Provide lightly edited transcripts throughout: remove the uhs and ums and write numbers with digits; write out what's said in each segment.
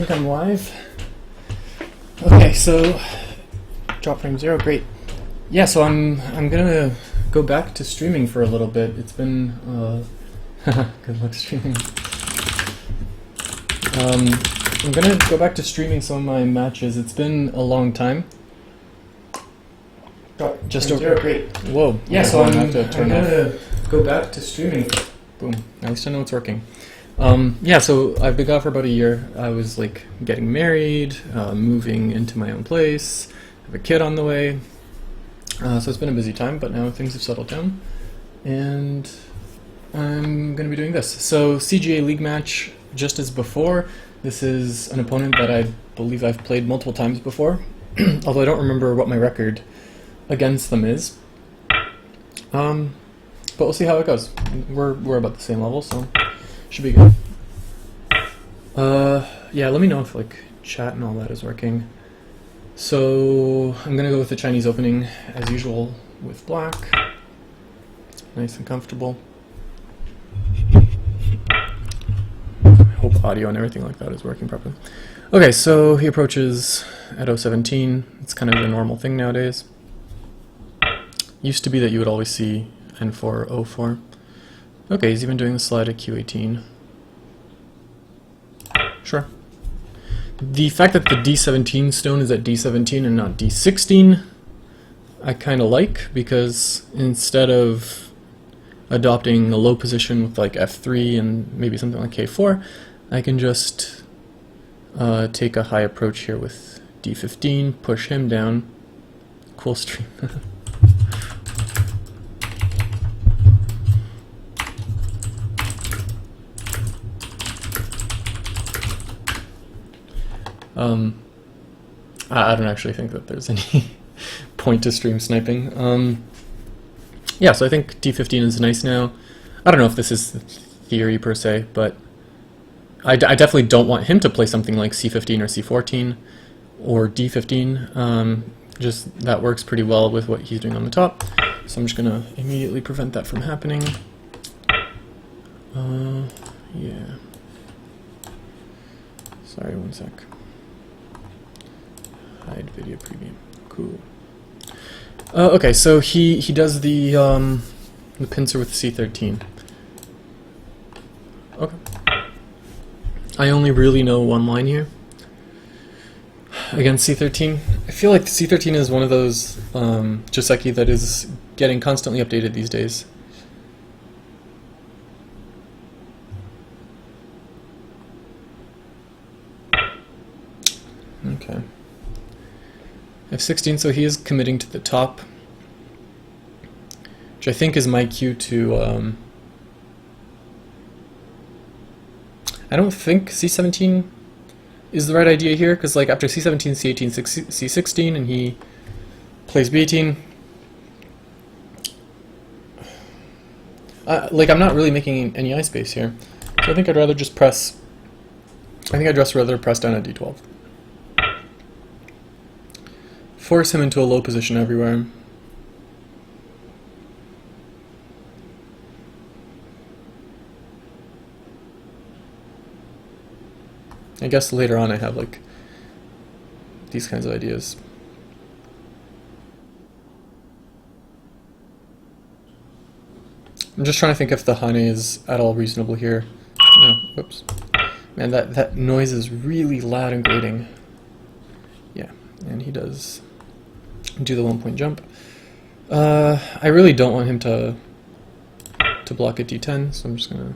I think I'm live. Okay, so drop frame 0, great. Yeah, so I'm gonna go back to streaming for a little bit. It's been good luck streaming. I'm gonna go back to streaming some of my matches. It's been a long time. Just over. 0, great. Whoa. Yeah, so I'm gonna go back to streaming. Boom. At least I know it's working. Yeah, so I've been gone for about a year. I was like getting married, moving into my own place, have a kid on the way. So it's been a busy time, but now things have settled down. And I'm going to be doing this. So CGA League match, just as before. This is an opponent that I believe I've played multiple times before, although I don't remember what my record against them is. But we'll see how it goes. We're about the same level, so should be good. Yeah, let me know if like chat and all that is working. So I'm gonna go with the Chinese opening as usual with black. Nice and comfortable. I hope audio and everything like that is working properly. Okay, so he approaches at 017. It's kind of a normal thing nowadays. Used to be that you would always see N4, 04. Okay, he's even doing the slide at Q18. Sure. The fact that the D17 stone is at D17 and not D16, I kind of like, because instead of adopting a low position with like F3 and maybe something like K4, I can just take a high approach here with D15, push him down. Cool stream. I don't actually think that there's any point to stream sniping. Yeah, so I think D15 is nice now. I don't know if this is theory per se, but I definitely don't want him to play something like C15 or C14 or D15. Just that works pretty well with what he's doing on the top. So I'm just going to immediately prevent that from happening. Yeah. Sorry, one sec. Hide video preview. Cool. Okay, so he does the pincer with C13. Okay. I only really know one line here against C13. I feel like C13 is one of those Joseki that is getting constantly updated these days. Okay. F16, so he is committing to the top, which I think is my cue to, I don't think C17 is the right idea here, because like after C17, C18, C16, and he plays B18, like I'm not really making any eye space here, so I think I'd rather just press, rather press down at D12. Force him into a low position everywhere. I guess later on I have like these kinds of ideas. I'm just trying to think if the Hane is at all reasonable here. Oh, whoops. Man, that noise is really loud and grating. Yeah, and he does do the 1-point jump. I really don't want him to block at D10, so I'm just gonna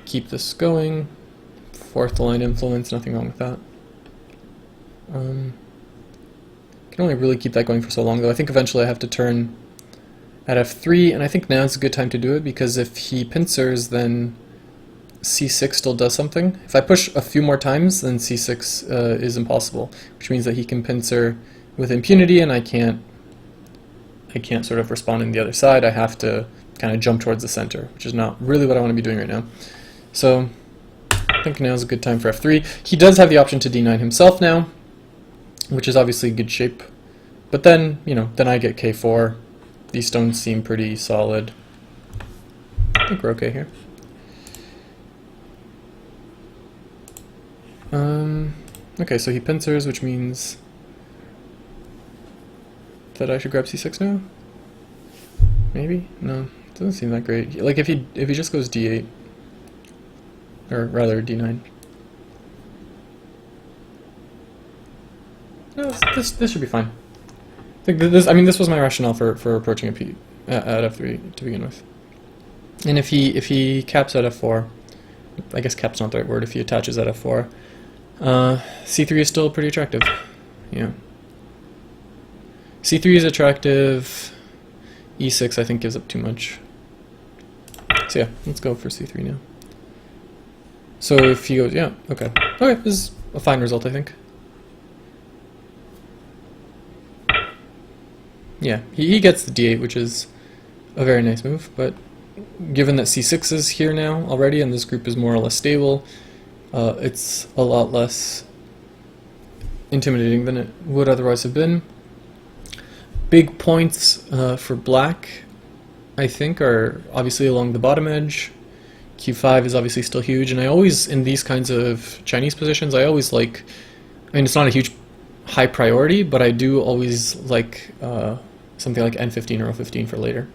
keep this going. Fourth line influence, nothing wrong with that. Can only really keep that going for so long, though. I think eventually I have to turn at F3, and I think now is a good time to do it, because if he pincers, then C6 still does something. If I push a few more times, then C6 is impossible, which means that he can pincer with impunity, and I can't sort of respond in the other side. I have to kind of jump towards the center, which is not really what I want to be doing right now. So I think now is a good time for F3. He does have the option to D9 himself now, which is obviously good shape. But then, you know, then I get K4. These stones seem pretty solid. I think we're okay here. Okay, so he pincers, which means that I should grab c6 now? Maybe? No, doesn't seem that great. Like if he just goes d8, or rather d9. No, this should be fine. I think this was my rationale for approaching a p at f3 to begin with. And if he caps at f4, I guess cap's not the right word. If he attaches at f4, c3 is still pretty attractive. Yeah. c3 is attractive. e6 I think gives up too much. So yeah, let's go for c3 now. So if he goes, yeah, okay, this is a fine result, I think. Yeah, he gets the d8, which is a very nice move, but given that c6 is here now already and this group is more or less stable, it's a lot less intimidating than it would otherwise have been. Big points for black, I think, are obviously along the bottom edge. q5 is obviously still huge, and I always, in these kinds of Chinese positions, I always like, I mean, it's not a huge high priority, but I do always like something like n15 or o15 for later.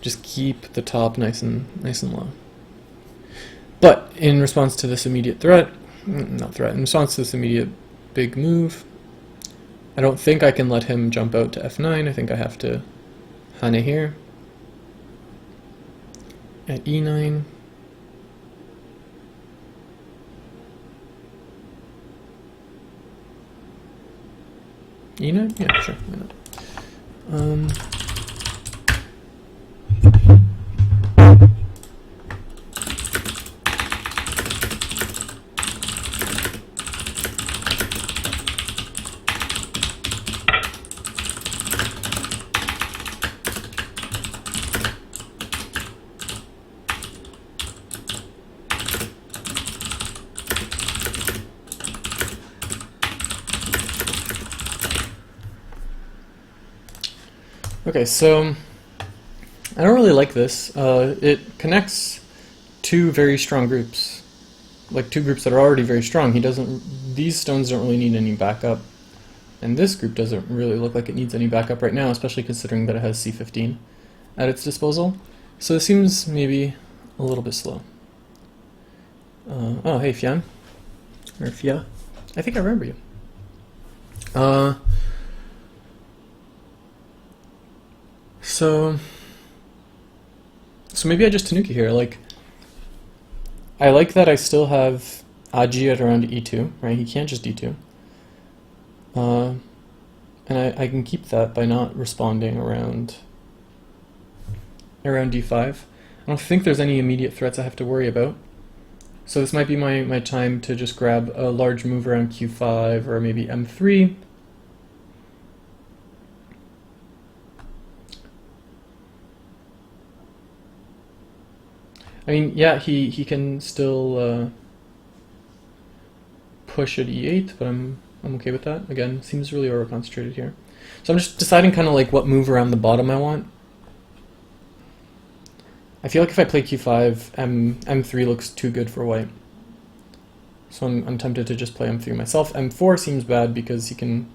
Just keep the top nice and low. But in response to this immediate threat, in response to this immediate big move, I don't think I can let him jump out to f9. I think I have to hane here at e9. e9? Yeah, sure, why not? Okay, so I don't really like this. It connects two very strong groups, like two groups that are already very strong. These stones don't really need any backup, and this group doesn't really look like it needs any backup right now, especially considering that it has c15 at its disposal. So it seems maybe a little bit slow. Oh, hey, Fian. Or Fia. I think I remember you. So maybe I just Tanuki here. Like, I like that I still have Aji at around e2, right? He can't just d2. And I can keep that by not responding around d5. I don't think there's any immediate threats I have to worry about. So this might be my time to just grab a large move around q5 or maybe m3. I mean, yeah, he can still push at e8, but I'm okay with that. Again, seems really over-concentrated here. So I'm just deciding kind of like what move around the bottom I want. I feel like if I play q5, m3 looks too good for white. So I'm tempted to just play m3 myself. m4 seems bad because he can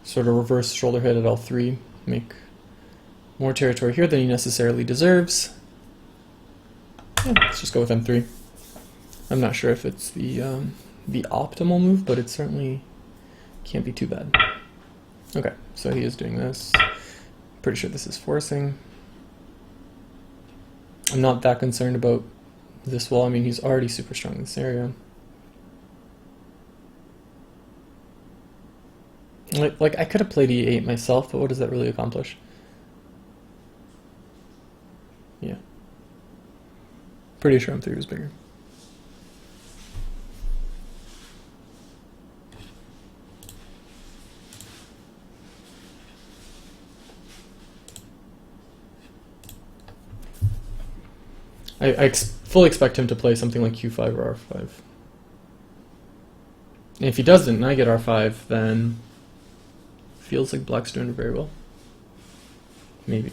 sort of reverse shoulder hit at l3, make more territory here than he necessarily deserves. Yeah, let's just go with m3. I'm not sure if it's the optimal move, but it certainly can't be too bad. Okay, so he is doing this. Pretty sure this is forcing. I'm not that concerned about this wall. I mean, he's already super strong in this area. Like I could have played e8 myself, but what does that really accomplish? Yeah. Pretty sure m3 was bigger. I fully expect him to play something like q5 or r5. And if he doesn't, and I get r5, then feels like black's doing it very well. Maybe.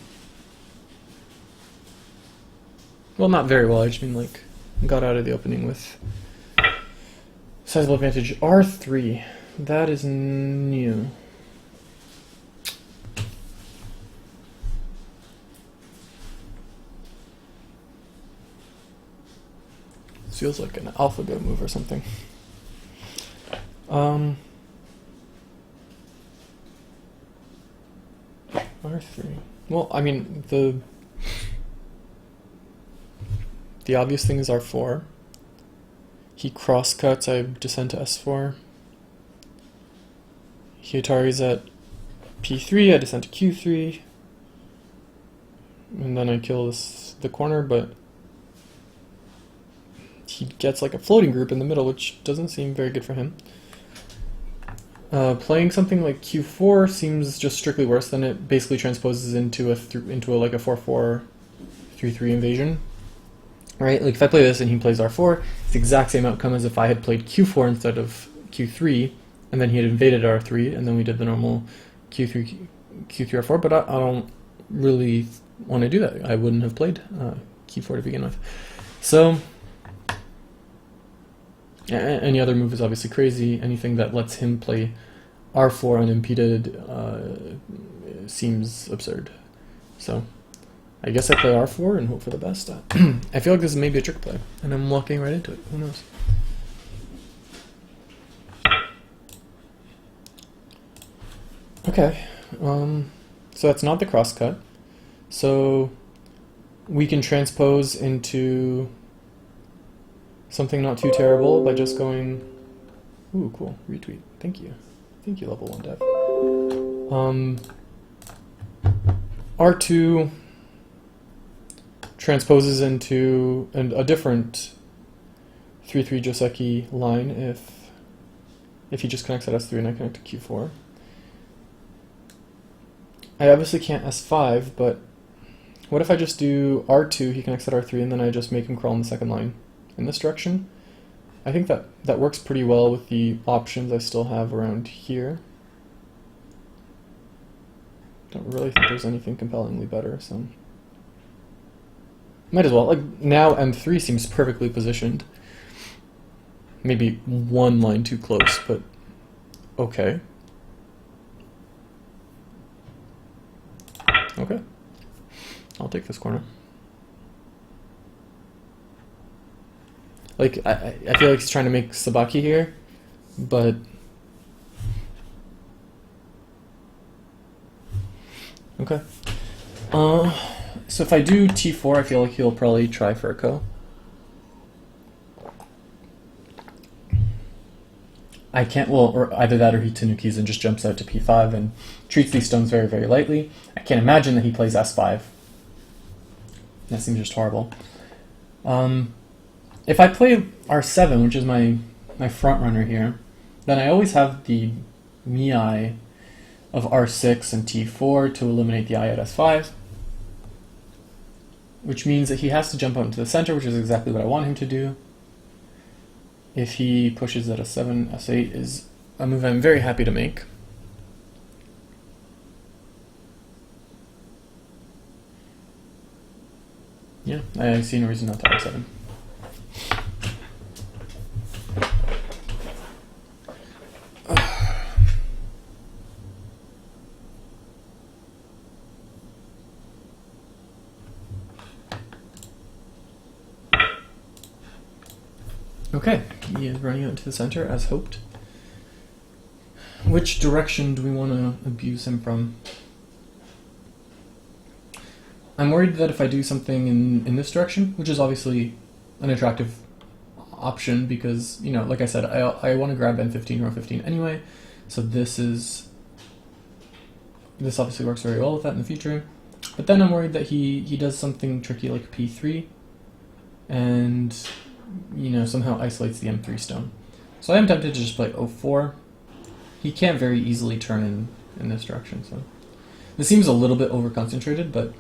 Well, not very well, I just mean like got out of the opening with Sizable advantage R3. That is new. This feels like an AlphaGo move or something. R3. Well, I mean, the obvious thing is R4. He crosscuts, I descend to S4. Hyatari's at P3, I descend to Q3. And then I kill the corner, but he gets like a floating group in the middle, which doesn't seem very good for him. Playing something like Q4 seems just strictly worse. Then it basically transposes into a 4-4, 3-3 invasion. Right? Like if I play this and he plays R4, it's the exact same outcome as if I had played Q4 instead of Q3, and then he had invaded R3, and then we did the normal Q3 R4. But I don't really want to do that. I wouldn't have played Q4 to begin with. So any other move is obviously crazy. Anything that lets him play R4 unimpeded seems absurd. So I guess I play R4 and hope for the best. I feel like this is maybe a trick play, and I'm walking right into it. Who knows? Okay, so that's not the crosscut. So we can transpose into something not too terrible by just going, ooh, cool, retweet. Thank you. Thank you, level 1 dev. R2 transposes into a different 3-3 Joseki line if he just connects at S3 and I connect to Q4. I obviously can't S5, but what if I just do R2, he connects at R3, and then I just make him crawl in the second line in this direction? I think that works pretty well with the options I still have around here. Don't really think there's anything compellingly better, so might as well. Like now M3 seems perfectly positioned. Maybe one line too close, but okay. Okay. I'll take this corner. Like, I feel like he's trying to make Sabaki here, but okay. So if I do T4, I feel like he'll probably try for a ko. I can't, well, or either that or he Tanukis and just jumps out to P5 and treats these stones very, very lightly. I can't imagine that he plays S5. That seems just horrible. If I play R7, which is my front runner here, then I always have the Mii of R6 and T4 to eliminate the I at S5, which means that he has to jump out into the center, which is exactly what I want him to do. If he pushes at S7, S8 is a move I'm very happy to make. Yeah, I see no reason not to R7. Okay, he is running out into the center as hoped. Which direction do we want to abuse him from? I'm worried that if I do something in this direction, which is obviously an attractive option because, you know, like I said, I want to grab N15 or 15 anyway, so this obviously works very well with that in the future. But then I'm worried that he does something tricky like P3 and, you know, somehow isolates the M3 stone. So I am tempted to just play O4. He can't very easily turn in this direction, so this seems a little bit over-concentrated, but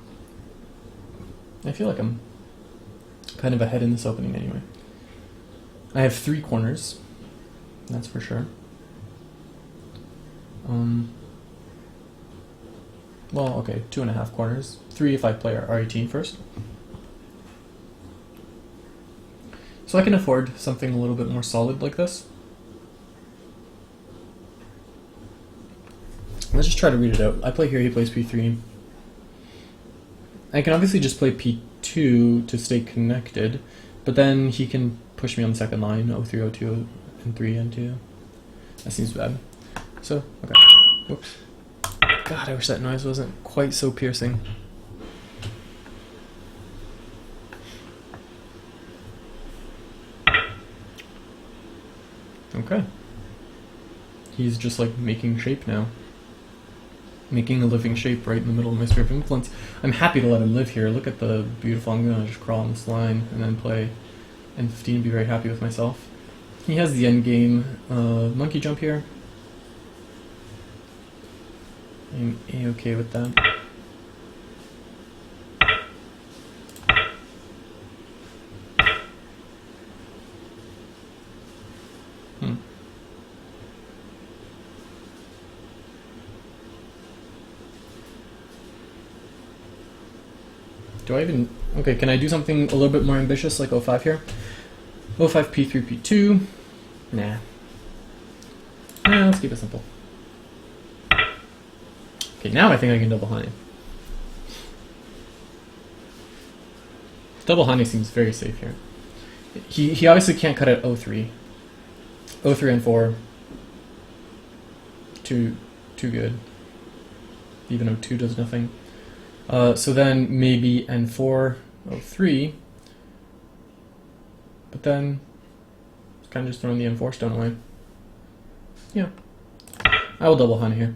I feel like I'm kind of ahead in this opening anyway. I have 3 corners, that's for sure. Well, okay, 2.5 corners. 3 if I play R18 first. So I can afford something a little bit more solid like this. Let's just try to read it out. I play here, he plays p3. I can obviously just play p2 to stay connected, but then he can push me on the second line, 0-3, 0-2, and 3, and 2. That seems bad. So, okay. Whoops. God, I wish that noise wasn't quite so piercing. Okay. He's just like making shape now. Making a living shape right in the middle of my sphere of influence. I'm happy to let him live here. Look at the beautiful, I'm gonna just crawl on this line and then play N15 and be very happy with myself. He has the end game monkey jump here. I'm A-okay with that. Do I even... Okay, can I do something a little bit more ambitious like 05 here? 05 P3 P2. Nah. Nah, let's keep it simple. Okay, now I think I can double honey. Double honey seems very safe here. He obviously can't cut at 03. 03 and 4. Too good. Even 02 does nothing. So then maybe N4, 03. But then it's kind of just throwing the N4 stone away. Yeah. I will double honey here.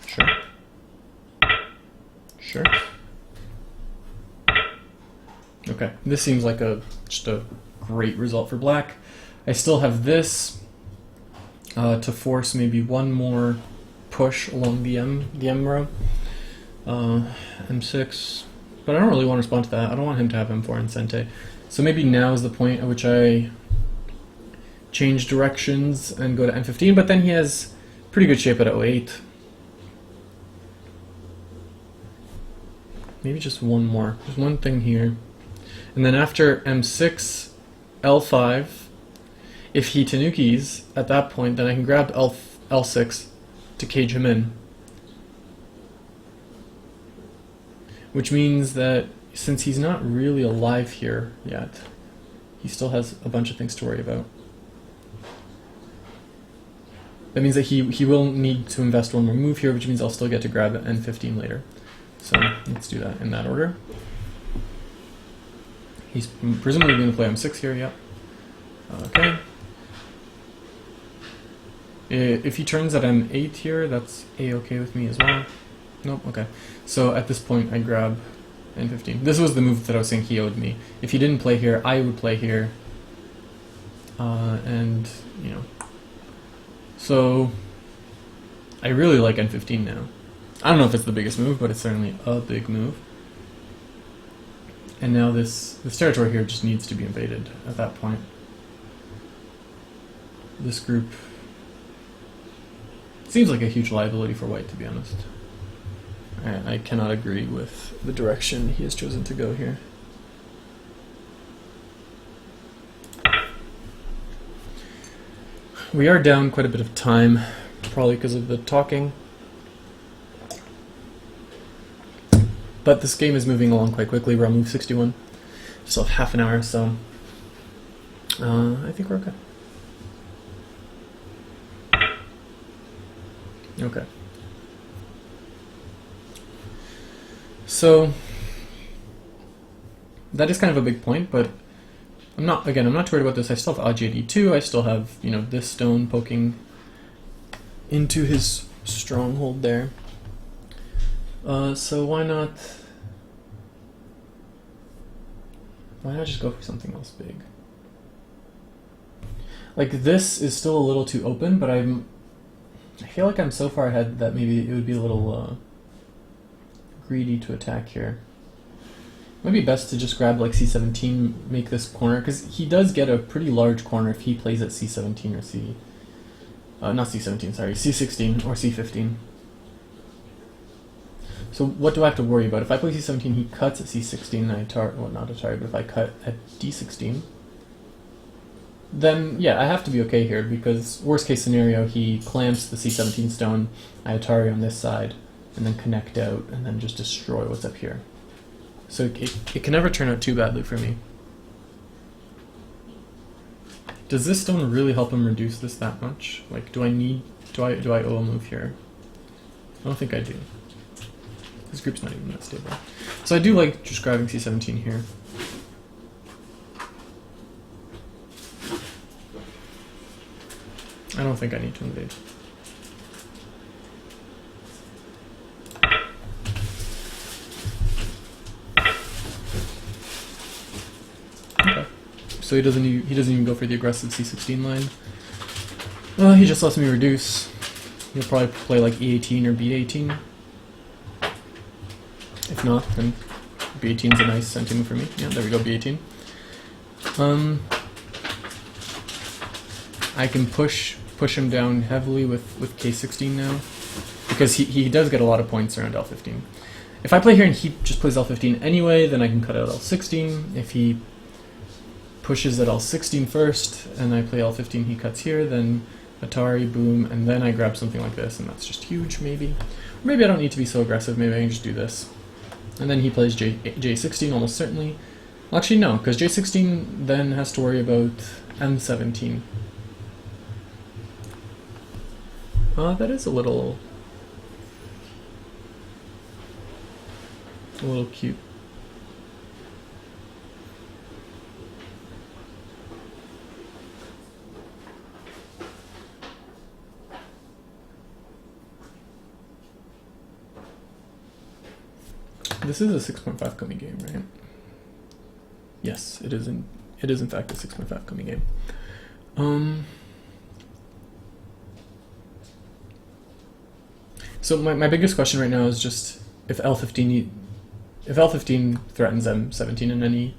Sure. Sure. Okay, this seems like just a great result for black. I still have this to force maybe one more push along the M row. M6, but I don't really want to respond to that. I don't want him to have M4 and Sente. So maybe now is the point at which I change directions and go to N15, but then he has pretty good shape at 08. Maybe just one more. There's one thing here. And then after M6, L5, if he tanukis at that point, then I can grab L6 to cage him in. Which means that since he's not really alive here yet, he still has a bunch of things to worry about. That means that he will need to invest one more move here, which means I'll still get to grab N15 later. So let's do that in that order. He's presumably going to play M6 here, yep. Okay. If he turns at M8 here, that's A-okay with me as well. Nope, okay. So at this point I grab N15. This was the move that I was saying he owed me. If he didn't play here, I would play here. And, you know. So I really like N15 now. I don't know if it's the biggest move, but it's certainly a big move. And now this territory here just needs to be invaded at that point. This group seems like a huge liability for white, to be honest. I cannot agree with the direction he has chosen to go here. We are down quite a bit of time, probably because of the talking. But this game is moving along quite quickly. We're on move 61. Still have half an hour, so I think we're okay. Okay. So that is kind of a big point, but I'm not too worried about this. I still have AJ-D2. I still have, you know, this stone poking into his stronghold there. So why not just go for something else big? Like, this is still a little too open, but I feel like I'm so far ahead that maybe it would be a little greedy to attack here. Might be best to just grab like C17, make this corner, because he does get a pretty large corner if he plays at C17 or not C17, sorry, C16 or C15. So what do I have to worry about? If I play C17, he cuts at C16, and well, not a target, but if I cut at D16, then yeah, I have to be okay here, because worst case scenario, he clamps the c17 stone, I Atari on this side, and then connect out, and then just destroy what's up here. So it can never turn out too badly for me. Does this stone really help him reduce this that much? Like, do I owe a move here? I don't think I do. This group's not even that stable. So I do like just grabbing c17 here. I don't think I need to invade. Okay. So he doesn't even go for the aggressive c16 line. Well, he just lets me reduce. He'll probably play like e18 or b18. If not, then b18 is a nice sentiment for me. Yeah, there we go, b18. I can push him down heavily with k16 now, because he does get a lot of points around l15. If I play here and he just plays l15 anyway, then I can cut out l16. If he pushes at l16 first, and I play l15, he cuts here, then Atari, boom, and then I grab something like this, and that's just huge, maybe. Or maybe I don't need to be so aggressive, maybe I can just do this. And then he plays J16 almost certainly. Well, actually no, because J16 then has to worry about M17. That is a little cute. This is a 6.5 coming game, right? Yes, it is in fact a 6.5 coming game. So my biggest question right now is just if L15 threatens M17 in any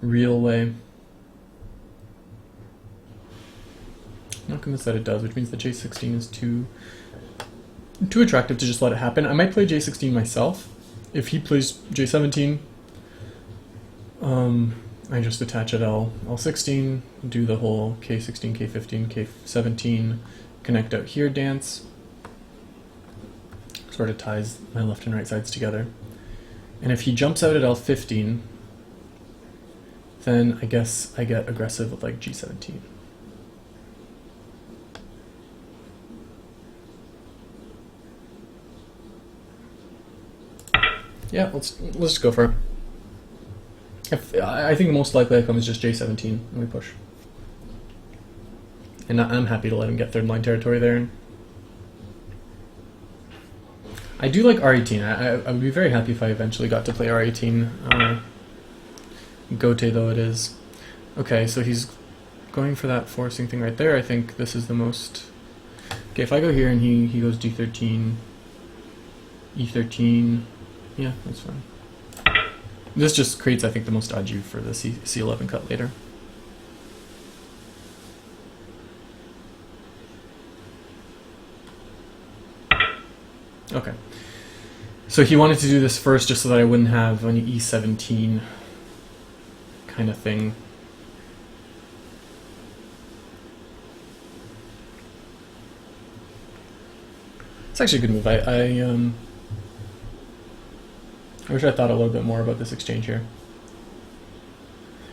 real way. I'm not convinced that it does, which means that J16 is too attractive to just let it happen. I might play J16 myself. If he plays J17, I just attach at L16, do the whole K16, K15, K17, connect out here dance. Sort of ties my left and right sides together. And if he jumps out at L15, then I guess I get aggressive with like G17. Yeah, let's just go for it. I think the most likely outcome is just J17 and we push. And I'm happy to let him get third line territory there. I do like R18. I would be very happy if I eventually got to play R18. Gote though it is. Okay, so he's going for that forcing thing right there. I think this is the most... Okay, if I go here and he goes D13, E13, yeah, that's fine. This just creates, I think, the most aju for the C11 cut later. Okay. So he wanted to do this first just so that I wouldn't have an E17 kind of thing. It's actually a good move. I wish I thought a little bit more about this exchange here.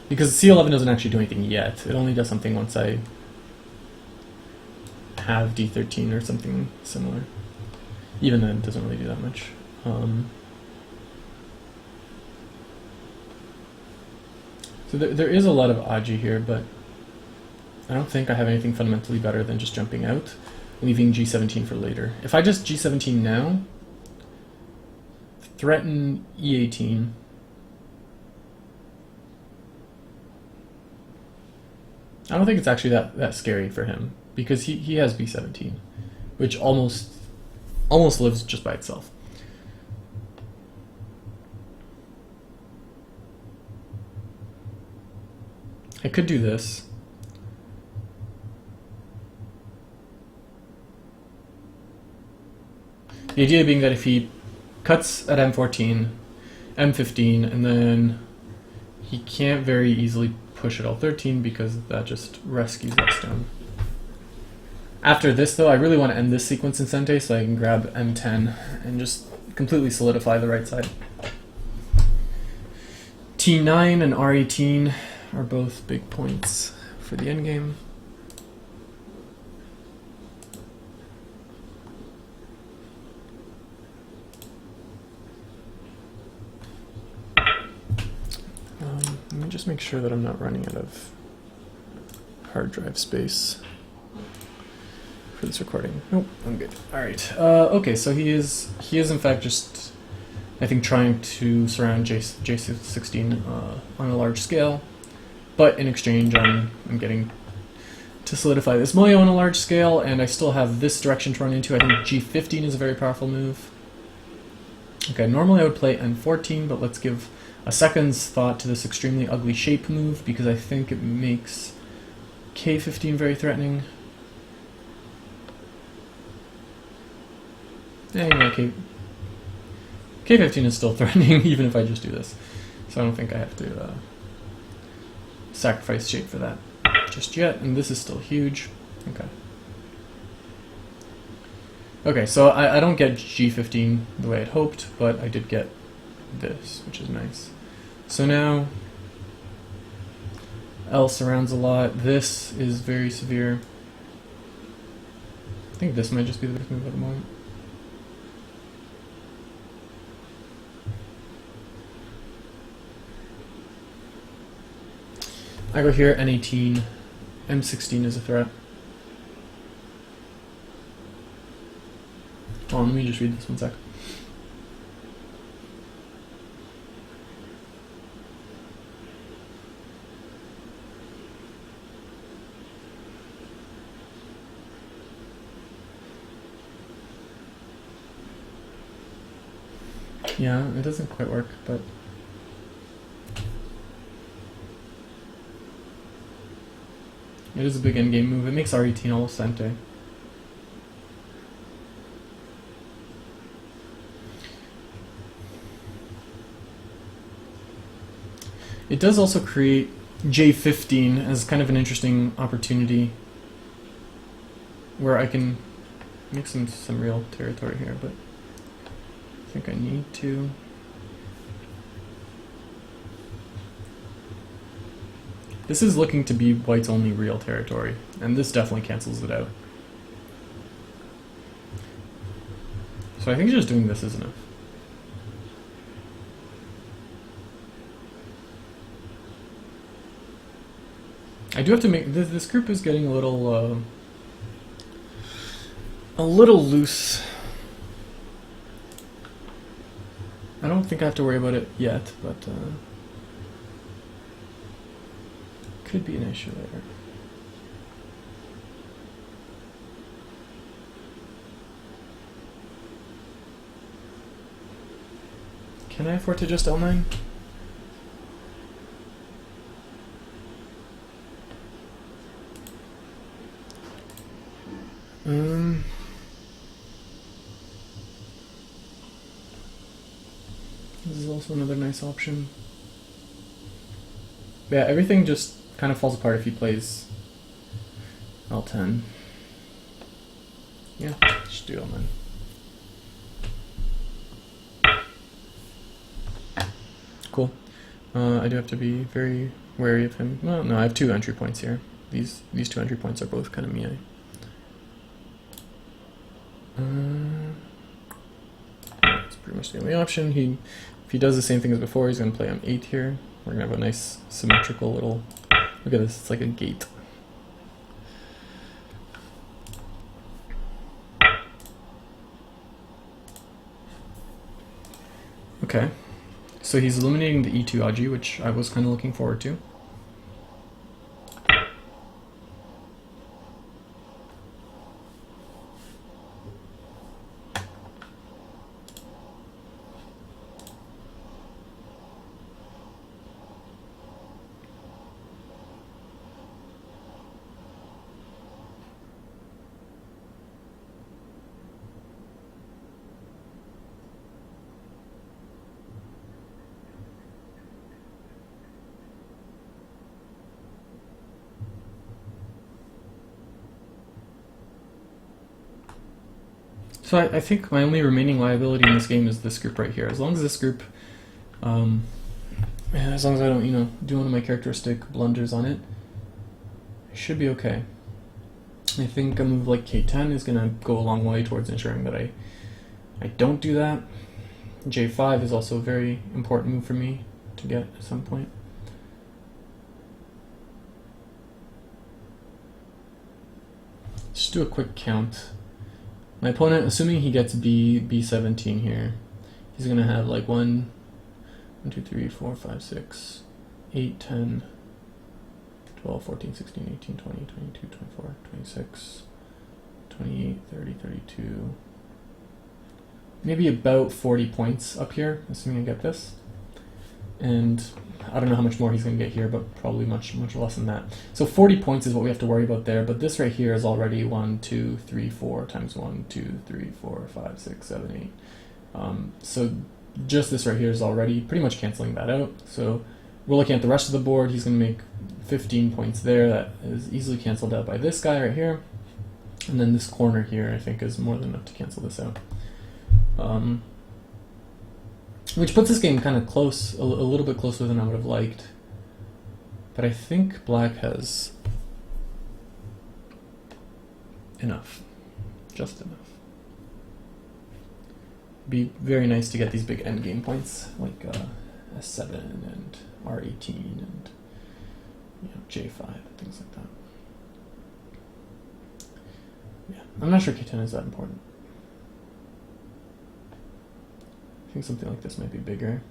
Because C11 doesn't actually do anything yet. It only does something once I have D13 or something similar. Even then, it doesn't really do that much. So there is a lot of aju here, but I don't think I have anything fundamentally better than just jumping out, leaving G17 for later. If I just G17 now, threaten E18, I don't think it's actually that scary for him, because he has B17, which almost lives just by itself. I could do this. The idea being that if he cuts at M14, M15, and then he can't very easily push at L13 because that just rescues that stone. After this, though, I really want to end this sequence in Sente so I can grab M10 and just completely solidify the right side. T9 and R18 are both big points for the endgame. Let me just make sure that I'm not running out of hard drive space for this recording. Nope, I'm good. All right. Okay, so he is in fact just, I think, trying to surround J16 on a large scale, but in exchange, I'm getting to solidify this moyo on a large scale, and I still have this direction to run into. I think G15 is a very powerful move. Okay, normally I would play N14, but let's give a second's thought to this extremely ugly shape move because I think it makes K15 very threatening. Anyway, K15 is still threatening even if I just do this. So I don't think I have to sacrifice shape for that just yet, and this is still huge. Okay. Okay, so I don't get G15 the way I'd hoped, but I did get this, which is nice. So now L surrounds a lot. This is very severe. I think this might just be the best move at the moment. I go here, N18, M16 is a threat. Hold on, let me just read this one sec. Yeah, it doesn't quite work, but it is a big endgame move. It makes R18 almost Sente. It does also create J15 as kind of an interesting opportunity where I can make some real territory here, but I think I need to. This is looking to be white's only real territory, and this definitely cancels it out. So I think just doing this is enough. I do have to make this group is getting a little loose. I don't think I have to worry about it yet, but could be an issue later. Can I afford to just L9? This is also another nice option. Yeah, everything just kind of falls apart if he plays L10. Yeah, just do L9. Cool. I do have to be very wary of him. Well, no, I have 2 entry points here. These 2 entry points are both kind of Mie. That's pretty much the only option. If he does the same thing as before, he's going to play on 8 here. We're going to have a nice symmetrical little... Look at this, it's like a gate. Okay, so he's eliminating the E2 Aji, which I was kind of looking forward to. So I think my only remaining liability in this game is this group right here. As long as this group, as long as I don't, you know, do one of my characteristic blunders on it, I should be okay. I think a move like K10 is going to go a long way towards ensuring that I don't do that. J5 is also a very important move for me to get at some point. Just do a quick count. My opponent, assuming he gets B17 here, he's going to have like 1, 2, 3, 4, 5, 6, 8, 10, 12, 14, 16, 18, 20, 22, 24, 26, 28, 30, 32, maybe about 40 points up here, assuming I get this. And I don't know how much more he's going to get here, but probably much less than that. So 40 points is what we have to worry about there, but this right here is already 1, 2, 3, 4 times 1, 2, 3, 4, 5, 6, 7, 8. So just this right here is already pretty much canceling that out. So we're looking at the rest of the board. He's going to make 15 points there. That is easily canceled out by this guy right here. And then this corner here, I think, is more than enough to cancel this out. Which puts this game kind of close, a little bit closer than I would have liked. But I think black has enough. Just enough. Be very nice to get these big endgame points, like S7 and R18 and, you know, J5 and things like that. Yeah, I'm not sure K10 is that important. I think something like this might be bigger.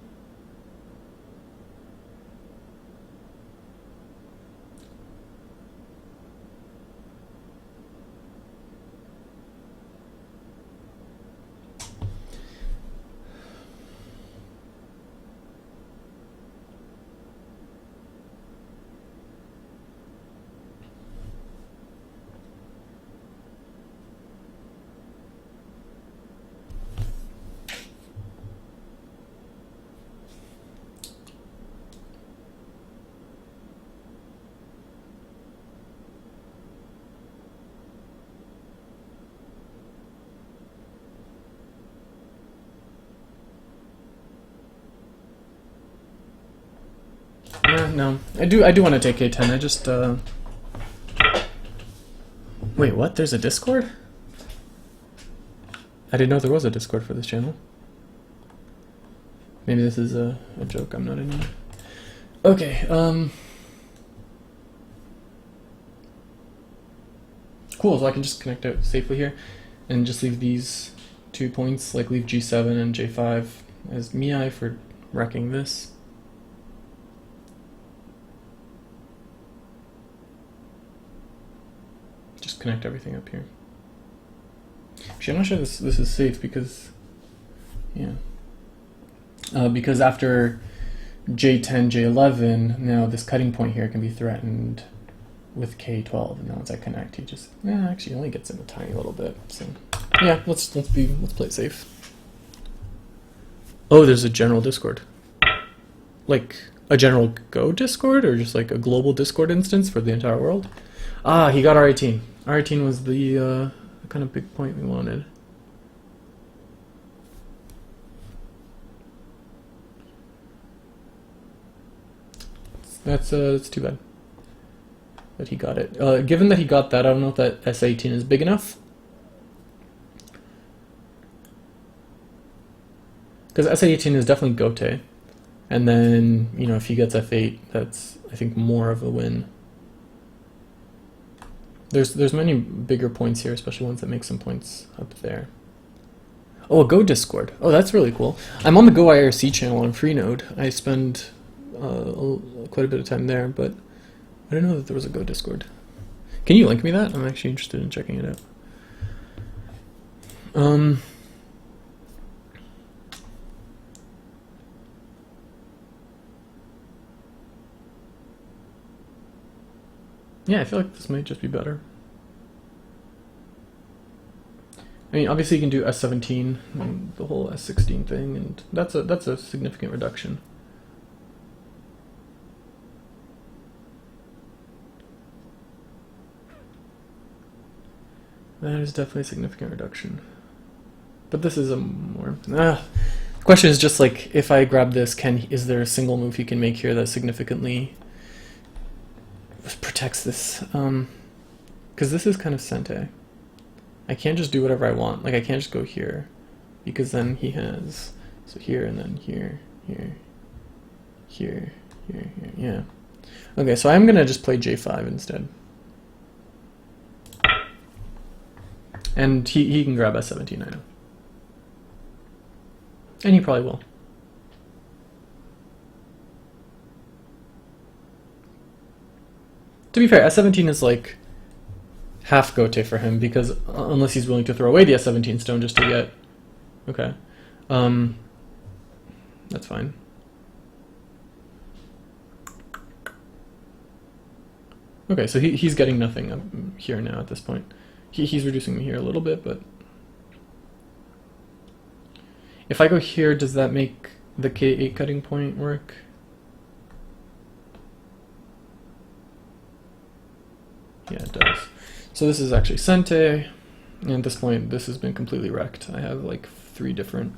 No, I do want to take K10. I just wait, what? There's a Discord? I didn't know there was a Discord for this channel. Maybe this is a joke. I'm not in. Okay. Cool. So I can just connect out safely here, and just leave these 2 points. Like leave G7 and J5 as Miai for wrecking this. Just connect everything up here. Actually, I'm not sure this is safe because, yeah, because after J10, J11, now this cutting point here can be threatened with K12, and now once I connect, he just actually only gets in a tiny little bit. So yeah, let's play it safe. Oh, there's a general Discord, like a general Go Discord, or just like a global Discord instance for the entire world. Ah, he got R18. R18 was the kind of big point we wanted. That's too bad that he got it. Given that he got that, I don't know if that S18 is big enough. Because S18 is definitely Gote. And then, you know, if he gets F8, that's, I think, more of a win. There's many bigger points here, especially ones that make some points up there. Oh, a Go Discord. Oh, that's really cool. I'm on the Go IRC channel on Freenode. I spend quite a bit of time there, but I didn't know that there was a Go Discord. Can you link me that? I'm actually interested in checking it out. Yeah, I feel like this might just be better. I mean, obviously you can do S17 and the whole S16 thing, and that's a significant reduction. That is definitely a significant reduction. But this is a more... question is just like, if I grab this, is there a single move he can make here that significantly protects this? Because this is kind of sente. I can't just do whatever I want. Like, I can't just go here, because then he has... So here, and then here, here, here, here, here, yeah. Okay, so I'm gonna just play J5 instead. And he can grab S17, I know. And he probably will. To be fair, S17 is like half gote for him, because unless he's willing to throw away the S17 stone just to get... Okay. That's fine. Okay, so he's getting nothing up here now at this point. He's reducing me here a little bit, but... If I go here, does that make the K8 cutting point work? Yeah, it does. So this is actually sente, and at this point this has been completely wrecked. I have like 3 different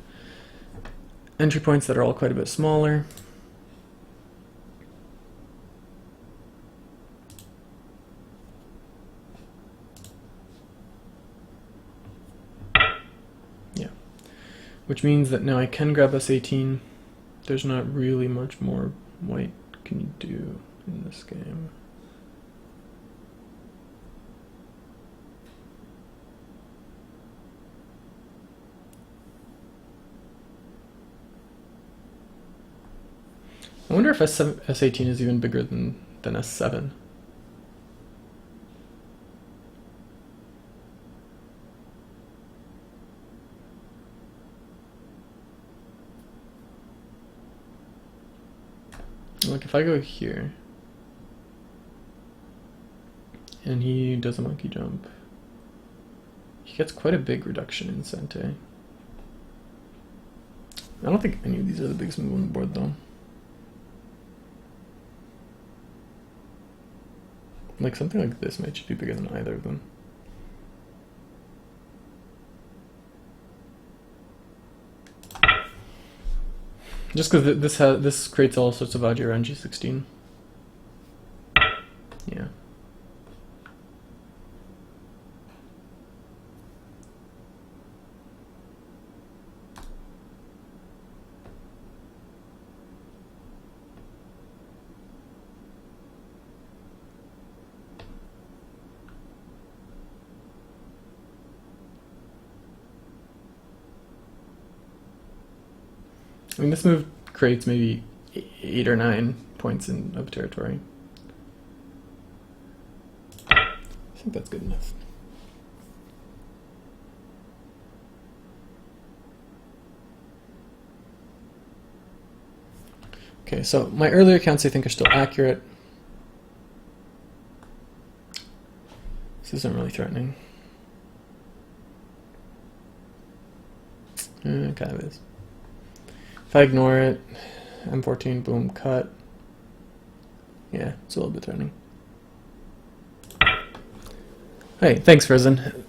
entry points that are all quite a bit smaller. Which means that now I can grab S18. There's not really much more white can do in this game. I wonder if S18 is even bigger than S7. Like if I go here and he does a monkey jump, he gets quite a big reduction in sente. I don't think any of these are the biggest move on the board though. Like something like this might just be bigger than either of them. Just because this creates all sorts of agi around G16. Yeah. I mean, this move creates maybe 8 or 9 points of territory. I think that's good enough. Okay, so my earlier counts I think are still accurate. This isn't really threatening. It kind of is. If I ignore it, M14, boom, cut. Yeah, it's a little bit threatening. Hey, thanks, Frozen.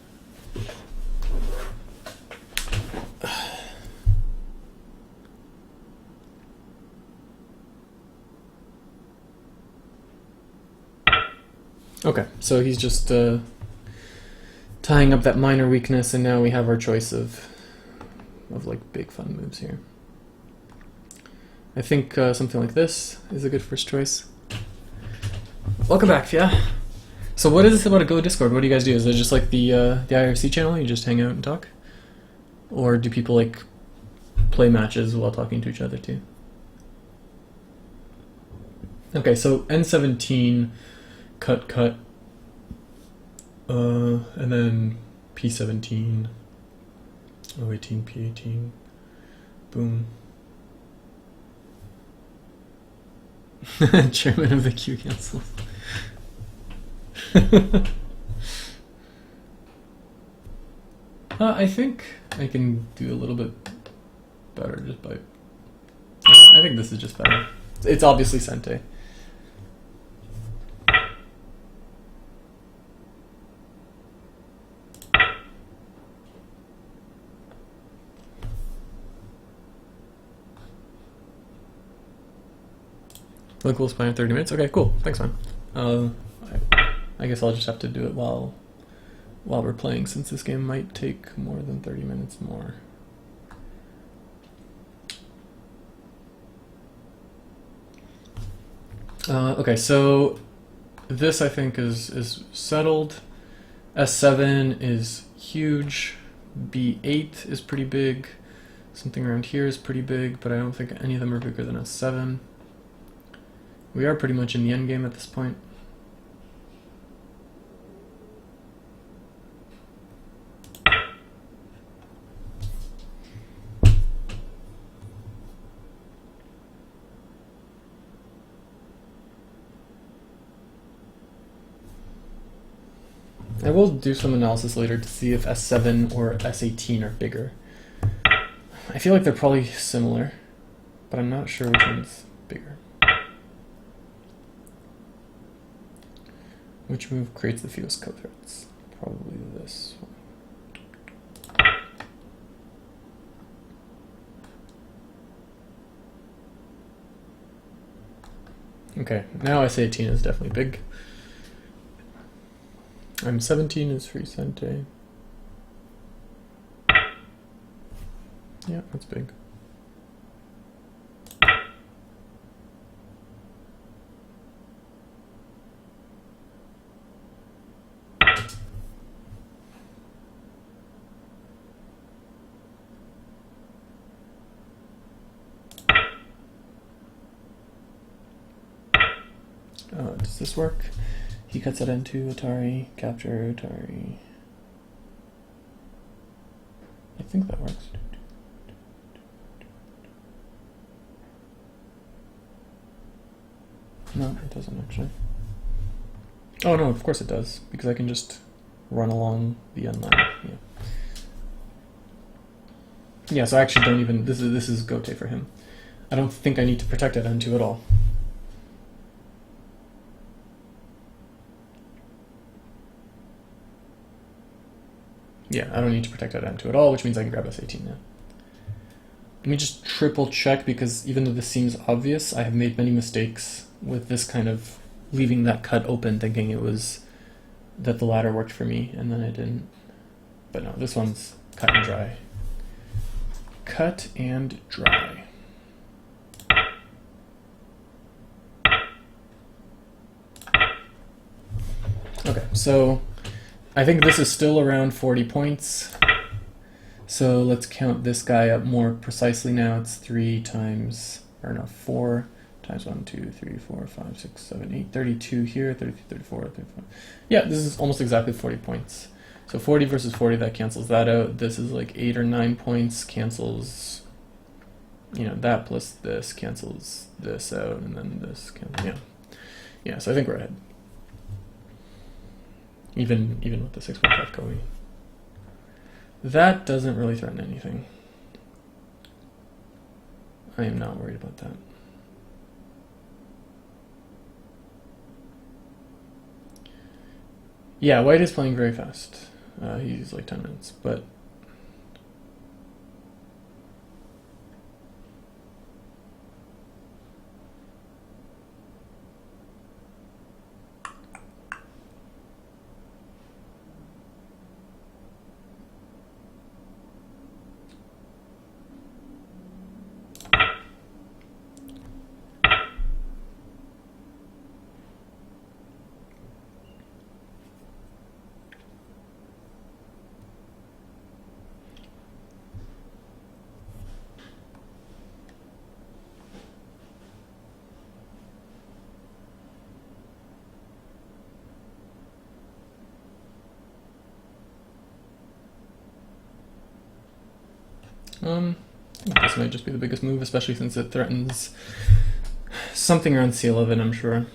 Okay, so he's just tying up that minor weakness, and now we have our choice of like big fun moves here. I think something like this is a good first choice. Welcome back, Fia. So what is this about a Go Discord? What do you guys do? Is it just like the IRC channel? You just hang out and talk? Or do people like play matches while talking to each other too? Okay, so N17, cut, and then P17, O18, P18, boom. Chairman of the Q Council. I think I can do a little bit better just by... I think this is just better. It's obviously sente. The coolest plan in 30 minutes? Okay, cool. Thanks, man. I guess I'll just have to do it while we're playing, since this game might take more than 30 minutes more. Okay, so this I think is settled. S7 is huge. B8 is pretty big. Something around here is pretty big, but I don't think any of them are bigger than S7. We are pretty much in the endgame at this point. I will do some analysis later to see if S7 or S18 are bigger. I feel like they're probably similar, but I'm not sure which one's bigger. Which move creates the fewest co-threats? Probably this one. Okay, now S18 is definitely big. I'm 17 is free Sente. Yeah, that's big. Does this work? He cuts it into Atari, capture Atari. I think that works. No, it doesn't actually. Oh no, of course it does, because I can just run along the end line. Yeah. Yeah, so I actually don't even, this is Gote for him. I don't think I need to protect at N2 at all. Yeah, I don't need to protect at N2 at all, which means I can grab S18 now. Let me just triple check, because even though this seems obvious, I have made many mistakes with this kind of leaving that cut open, thinking it was that the ladder worked for me, and then it didn't. But no, this one's cut and dry. Cut and dry. Okay, so I think this is still around 40 points. So let's count this guy up more precisely now. It's 4 times 1, 2, 3, 4, 5, 6, 7, 8, 32 here, 33, 34, 35. Yeah, this is almost exactly 40 points. So 40 versus 40, that cancels that out. This is like 8 or 9 points, cancels, you know, that plus this cancels this out, and then this cancels, yeah. Yeah, so I think we're ahead. Even with the 6.5 Koei. That doesn't really threaten anything. I am not worried about that. Yeah, white is playing very fast. He's like 10 minutes, but I think this might just be the biggest move, especially since it threatens something around C11, I'm sure.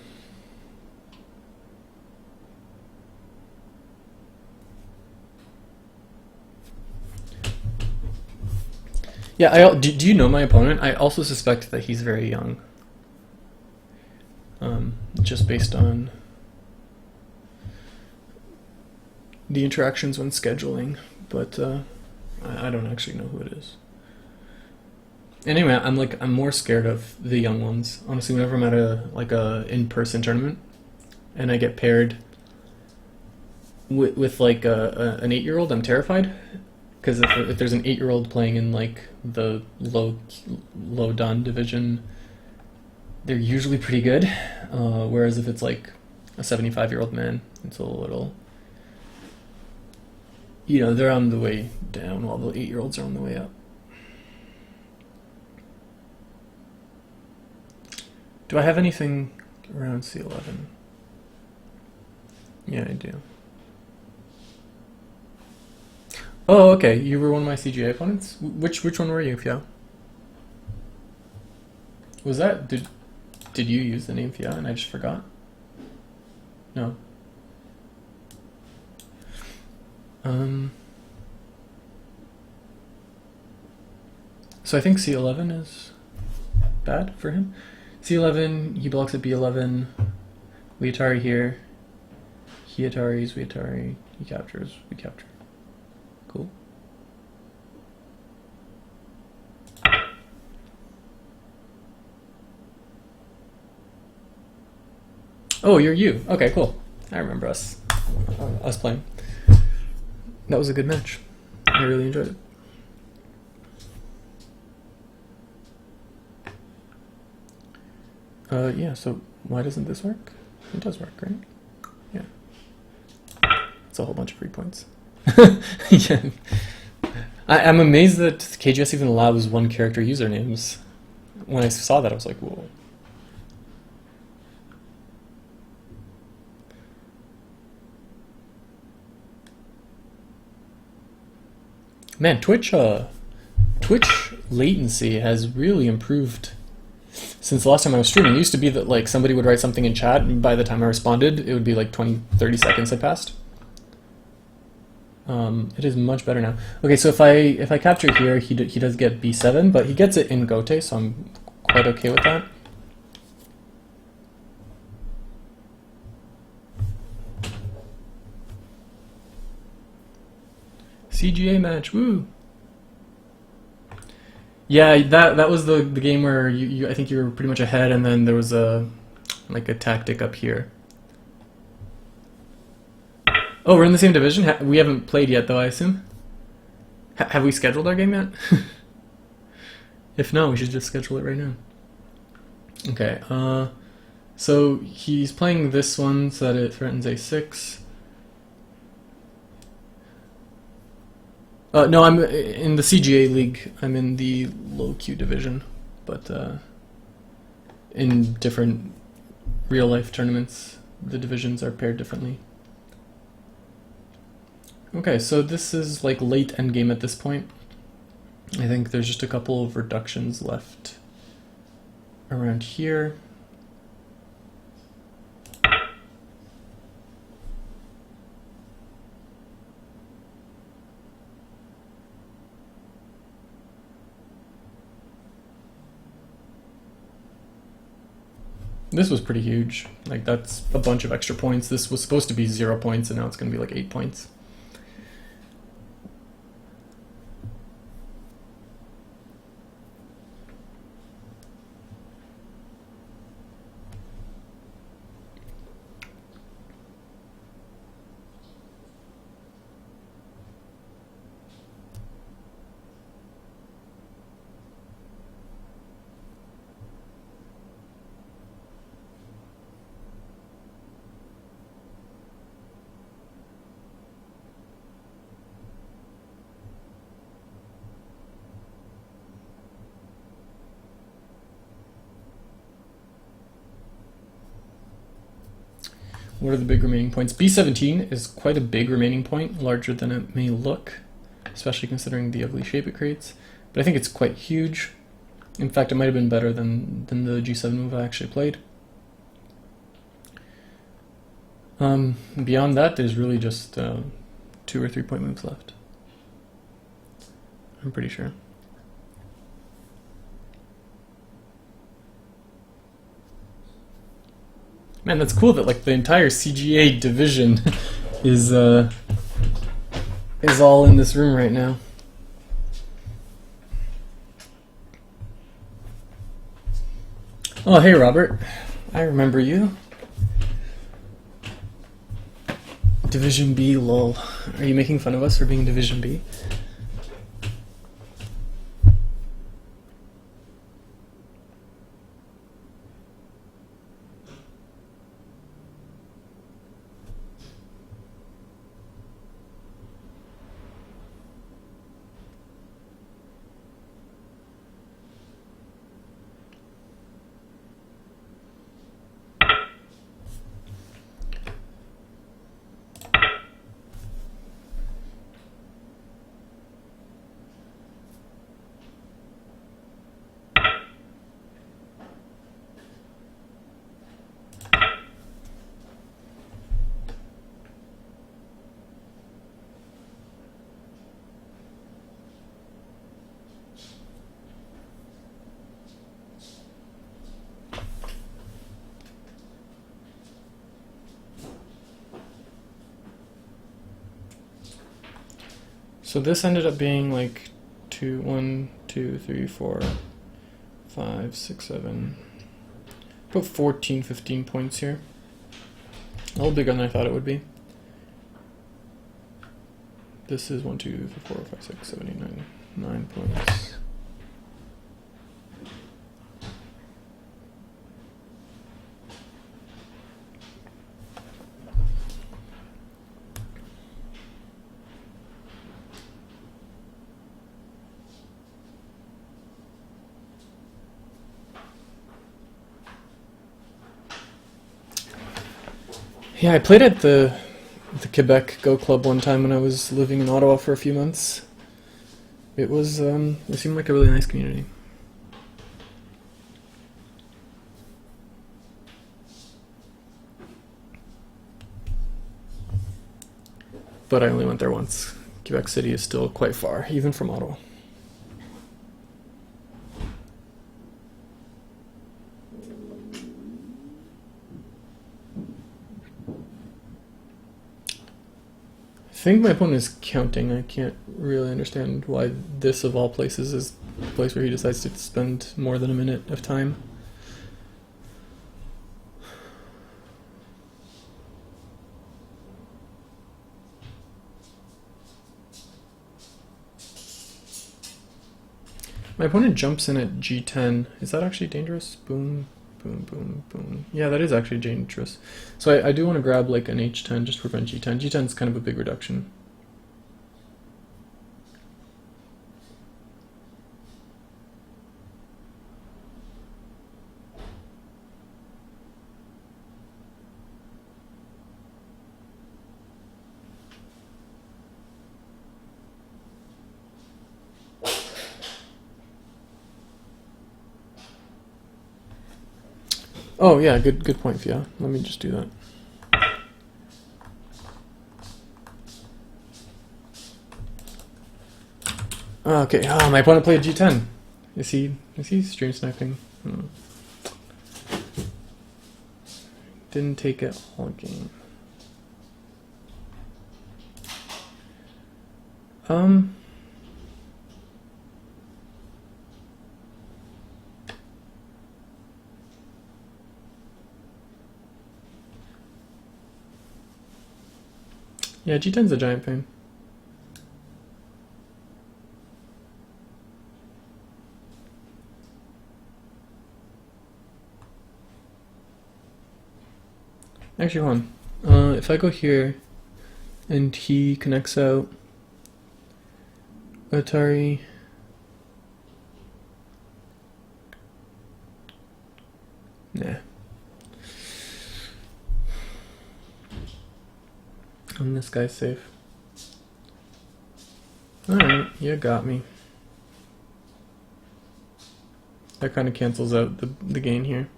Yeah, do you know my opponent? I also suspect that he's very young. Just based on the interactions when scheduling, but I don't actually know who it is. Anyway, I'm more scared of the young ones. Honestly, whenever I'm at a in-person tournament, and I get paired with like an 8-year-old, I'm terrified. Because if there's an 8-year-old playing in like the low dan division, they're usually pretty good. Whereas if it's like a 75-year-old man, it's a little, you know, they're on the way down while the 8-year-olds are on the way up. Do I have anything around C11? Yeah, I do. Oh, okay. You were one of my CGA opponents. Which one were you, Fia? Was that did you use the name Fia and I just forgot? No. So I think C11 is bad for him. C11, he blocks at B11. We Atari here. He Ataris, we Atari. He captures, we capture. Cool. Oh, you're you. Okay, cool. I remember us playing. That was a good match. I really enjoyed it. Yeah, so why doesn't this work? It does work, right? Yeah. It's a whole bunch of free points. Yeah. I'm amazed that KGS even allows one character usernames. When I saw that, I was like, whoa. Man, Twitch latency has really improved since the last time I was streaming. It used to be that like somebody would write something in chat and by the time I responded, it would be like 20-30 seconds had passed. It is much better now. Okay, so if I capture here, he does get B7, but he gets it in Gote, so I'm quite okay with that. CGA match, woo! Yeah, that was the game where I think you were pretty much ahead, and then there was a tactic up here. Oh, we're in the same division? We haven't played yet, though, I assume? Have we scheduled our game yet? If no, we should just schedule it right now. Okay, so he's playing this one so that it threatens A6. No, I'm in the CGA league. I'm in the low Q division, but in different real-life tournaments, the divisions are paired differently. Okay, so this is like late endgame at this point. I think there's just a couple of reductions left around here. This was pretty huge. Like, that's a bunch of extra points. This was supposed to be 0 points, and now it's going to be like 8 points. What are the big remaining points? B17 is quite a big remaining point, larger than it may look, especially considering the ugly shape it creates. But I think it's quite huge. In fact, it might have been better than the G7 move I actually played. Beyond that, there's really just 2 or 3 point moves left. I'm pretty sure. Man, that's cool that like the entire CGA division is all in this room right now. Oh, hey, Robert. I remember you. Division B, lol. Are you making fun of us for being Division B? So this ended up being like 1, 2, 3, 4, 5, 6, 7, about 14, 15 points here. A little bigger than I thought it would be. This is 1, 2, 3, 4, 5, 6, 7, 8, 9 points. Yeah, I played at the Quebec Go Club one time when I was living in Ottawa for a few months. It was it seemed like a really nice community. But I only went there once. Quebec City is still quite far, even from Ottawa. I think my opponent is counting. I can't really understand why this, of all places, is the place where he decides to spend more than a minute of time. My opponent jumps in at g10. Is that actually dangerous? Boom, boom, boom, boom. Yeah, that is actually dangerous. So I do want to grab like an h10 just to prevent g10. g10 is kind of a big reduction. Oh yeah, good point, Fia. Let me just do that. Okay, my opponent played g10. Is he stream sniping? Didn't take it all game. Yeah, g10's a giant pain. Actually, hold on. If I go here and he connects out Atari. Nah. And this guy's safe. Alright, you got me. That kind of cancels out the gain here.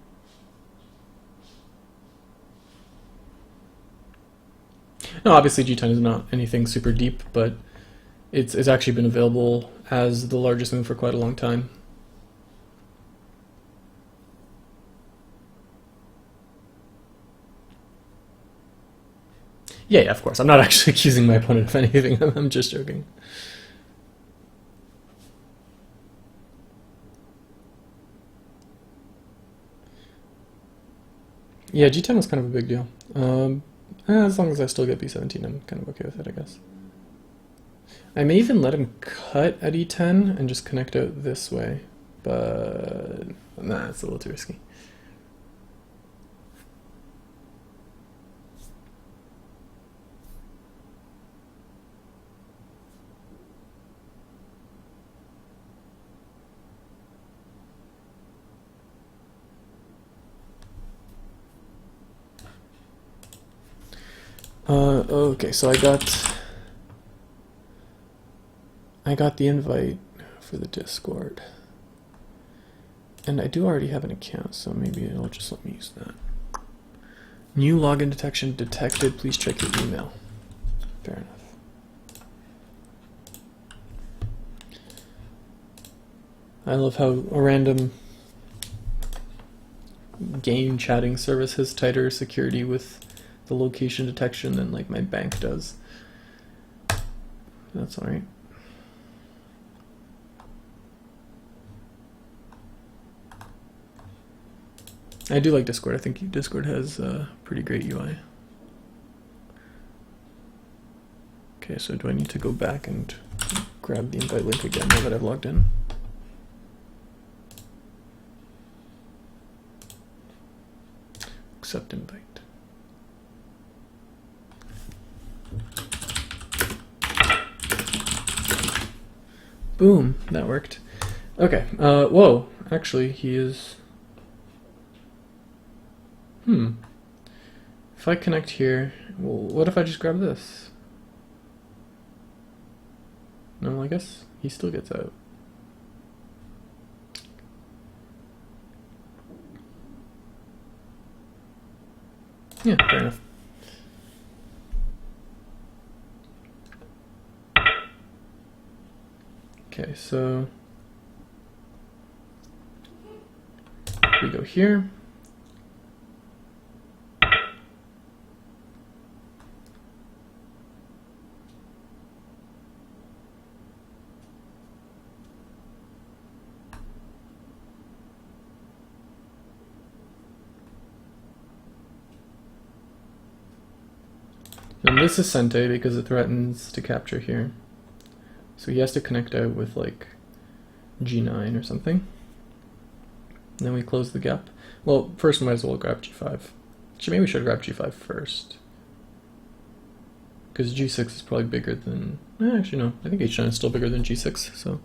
No, obviously g10 is not anything super deep, but it's actually been available as the largest move for quite a long time. Yeah, of course. I'm not actually accusing my opponent of anything. I'm just joking. Yeah, G10 was kind of a big deal. As long as I still get B17, I'm kind of okay with it, I guess. I may even let him cut at E10 and just connect out this way, but nah, it's a little too risky. Okay, so I got the invite for the Discord. And I do already have an account, so maybe it'll just let me use that. New login detection detected. Please check your email. Fair enough. I love how a random game chatting service has tighter security with the location detection than like my bank does. That's alright. I do like Discord. I think Discord has a pretty great UI. Okay, so do I need to go back and grab the invite link again now that I've logged in? Accept invite. Boom, that worked. Okay, whoa, actually he is... If I connect here, well, what if I just grab this? No, I guess he still gets out. Yeah, fair enough. Okay, so we go here. And this is Sente because it threatens to capture here. So he has to connect out with like G9 or something. And then we close the gap. Well, first we might as well grab G5. Actually, maybe we should grab G5 first. Because G6 is probably bigger than... actually no, I think H9 is still bigger than G6, so...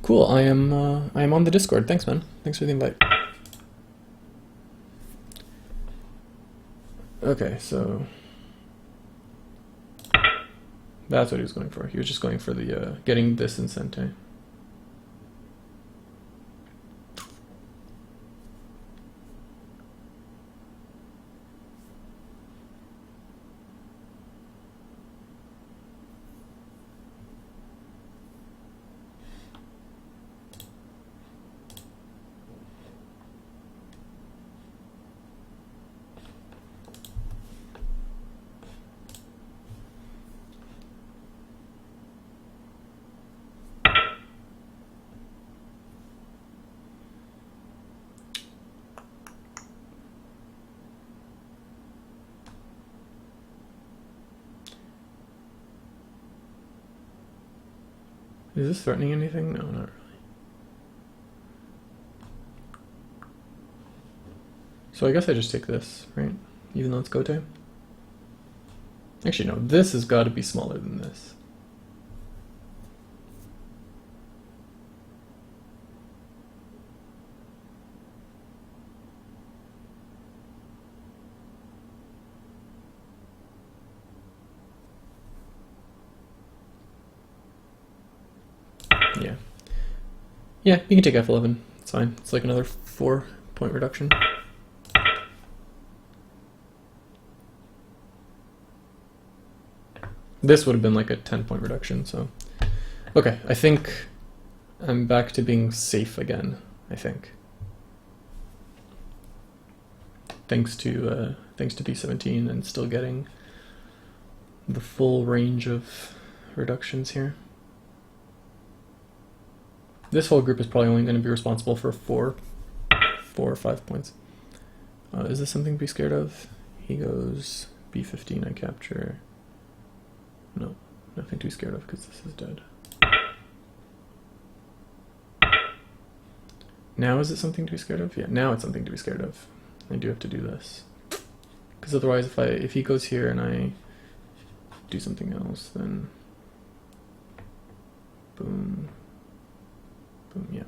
Cool, I am on the Discord. Thanks, man. Thanks for the invite. Okay, so that's what he was going for. He was just going for the getting this in Sente. Is this threatening anything? No, not really. So I guess I just take this, right? Even though it's go time? Actually, no, this has got to be smaller than this. Yeah. Yeah, you can take F11. It's fine. It's like another 4-point reduction. This would have been like a 10-point reduction, so... Okay, I think I'm back to being safe again, I think. Thanks to B17 and still getting the full range of reductions here. This whole group is probably only going to be responsible for 4 or 5 points. Is this something to be scared of? He goes b15, I capture. No, nothing to be scared of because this is dead. Now is it something to be scared of? Yeah, now it's something to be scared of. I do have to do this. Because otherwise if he goes here and I do something else, then boom, boom, yeah.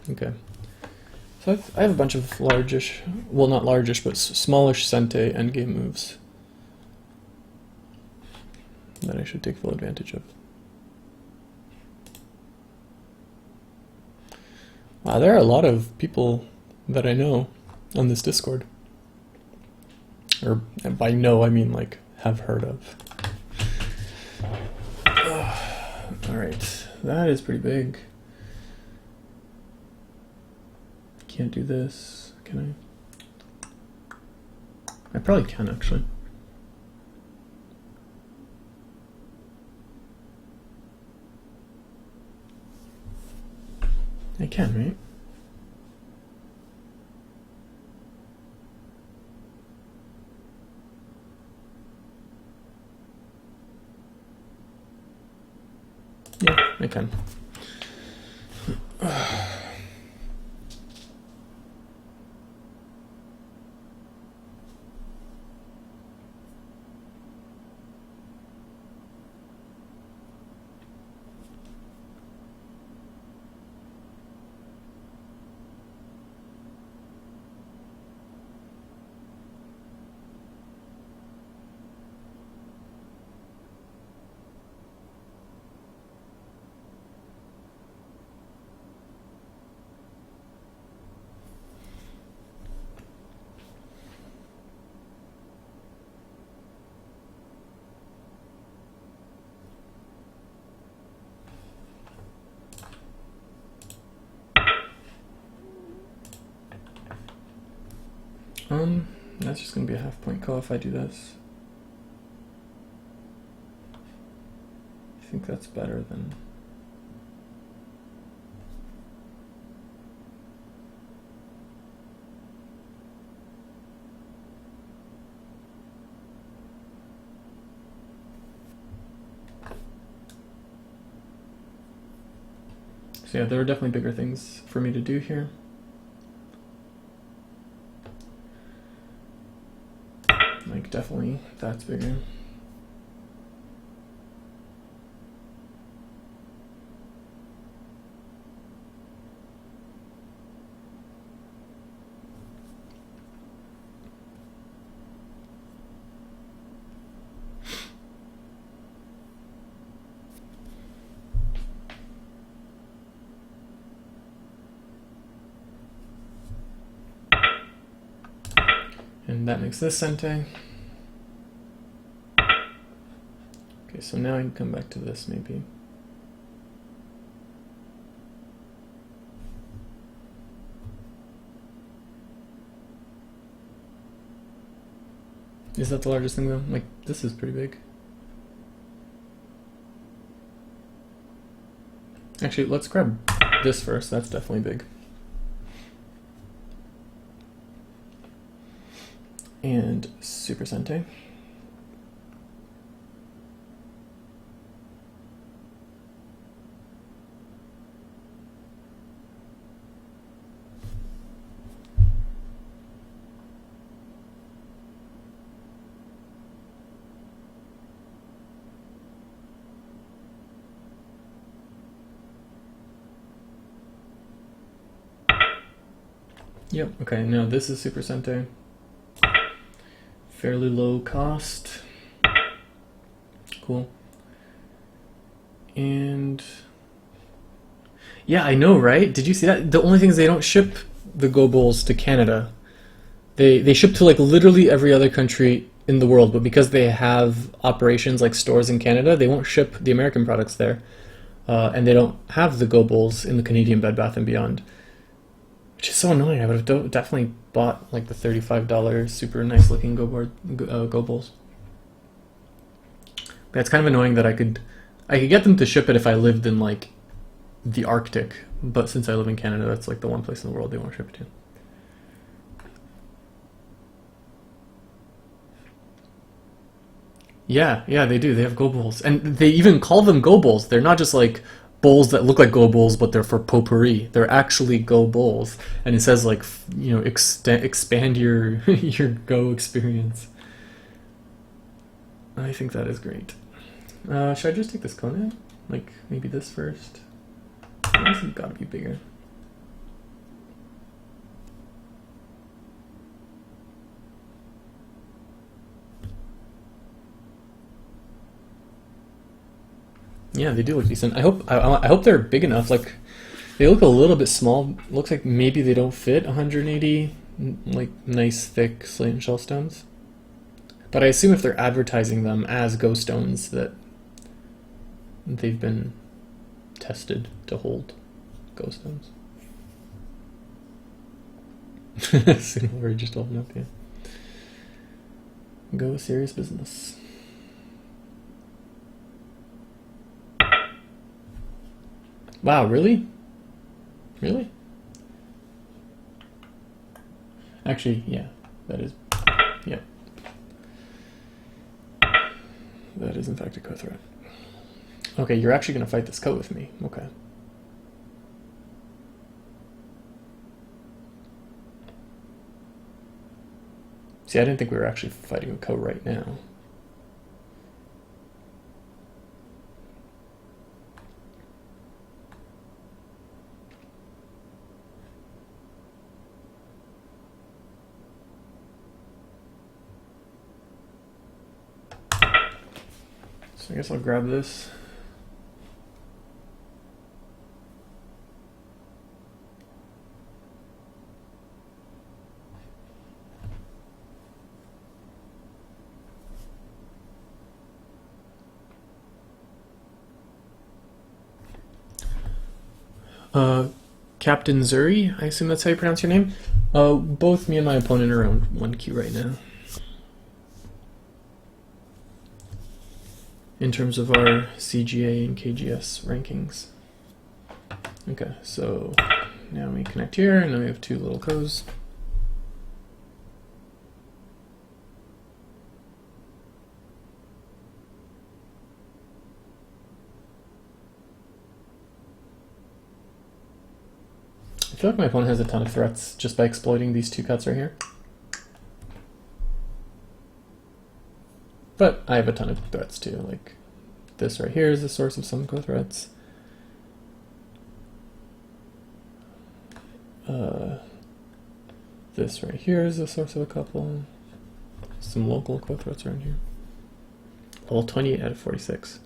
Okay. So I have a bunch of largish, well not largish, but smallish Sente endgame moves that I should take full advantage of. Wow, there are a lot of people that I know on this Discord. Or by know, I mean like have heard of. Alright, that is pretty big. Can't do this, can I? I probably can actually. I can, right? Yeah, I can. That's just going to be a half-point call if I do this. I think that's better than... So yeah, there are definitely bigger things for me to do here. Like, definitely, that's bigger. And that makes this Sente. Okay, so now I can come back to this maybe. Is that the largest thing though? Like, this is pretty big. Actually, let's grab this first. That's definitely big. And Super Sente. Yep, okay, now this is Super Sente. Fairly low cost. Cool. And yeah, I know, right? Did you see that? The only thing is they don't ship the Go Bowls to Canada. They ship to like literally every other country in the world, but because they have operations like stores in Canada, they won't ship the American products there. And they don't have the Go Bowls in the Canadian Bed Bath & Beyond. Which is so annoying. I would have definitely bought like the $35 super nice looking Go bowls. But it's kind of annoying that I could get them to ship it if I lived in like the Arctic, but since I live in Canada, that's like the one place in the world they won't ship it to. Yeah, they do. They have Go bowls, and they even call them Go bowls. They're not just like bowls that look like Go bowls, but they're for potpourri. They're actually Go bowls, and it says like expand your your Go experience. I think that is great. Should I just take this cone out? Like maybe this first. This has got to be bigger. Yeah, they do look decent. I hope they're big enough. Like, they look a little bit small. Looks like maybe they don't fit 180 like nice thick slate and shell stones. But I assume if they're advertising them as Go stones that they've been tested to hold Go stones. Silver just open up, yeah. Go serious business. Wow, really? Really? Actually, yeah, that is, yeah. That is in fact a co-threat. Okay, you're actually gonna fight this coat with me, okay. See, I didn't think we were actually fighting a coat right now. So I guess I'll grab this. Captain Zuri, I assume that's how you pronounce your name. Both me and my opponent are on 1Q right now. In terms of our CGA and KGS rankings. Okay, so now we connect here, and then we have two little co's. I feel like my opponent has a ton of threats just by exploiting these two cuts right here. But I have a ton of threats too, like this right here is the source of some co-threats. This right here is the source of a couple. Some local co-threats around here. Level 28 out of 46.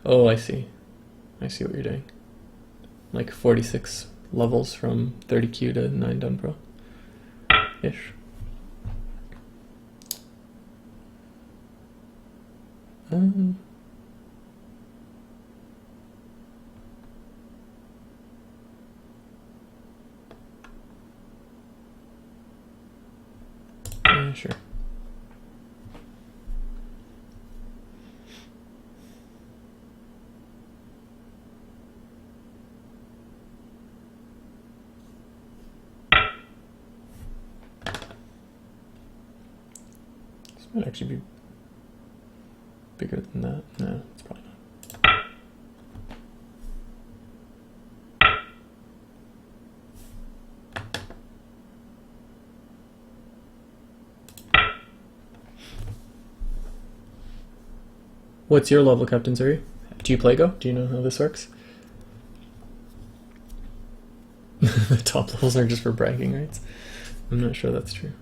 Oh, I see. I see what you're doing. Like 46 levels from 30Q to 9 done pro. Ish. Yeah, sure. This might actually be bigger than that. No, it's probably not. What's your level, Captain Zuri? Do you play Go? Do you know how this works? The top levels are just for bragging rights. I'm not sure that's true.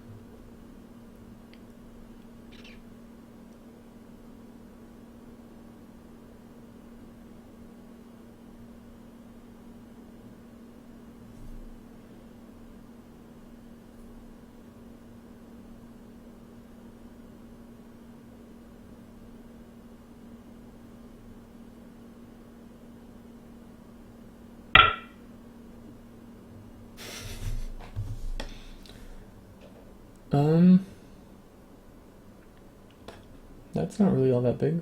That's not really all that big.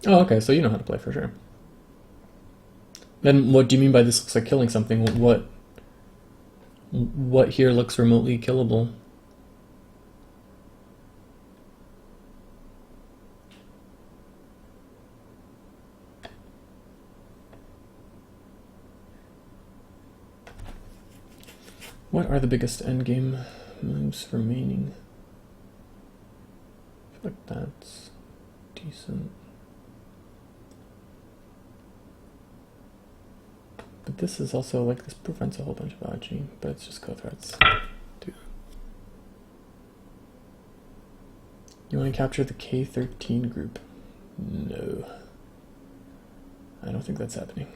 Oh, okay, so you know how to play for sure. Then what do you mean by this looks like killing something? What here looks remotely killable? What are the biggest endgame moves remaining? I feel like that's decent. But this is also like, this prevents a whole bunch of dodging, but it's just co-threats. You want to capture the K13 group? No. I don't think that's happening.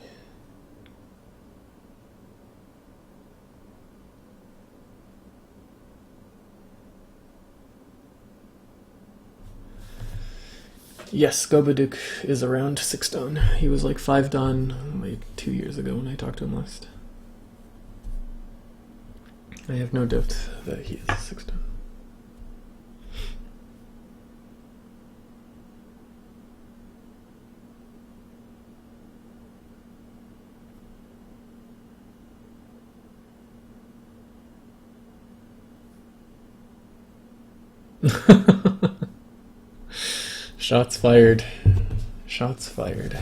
Yes, Gobaduk is around 6 Dan. He was like 5 Dan like 2 years ago when I talked to him last. I have no doubt that he is 6 Dan. Shots fired. Shots fired.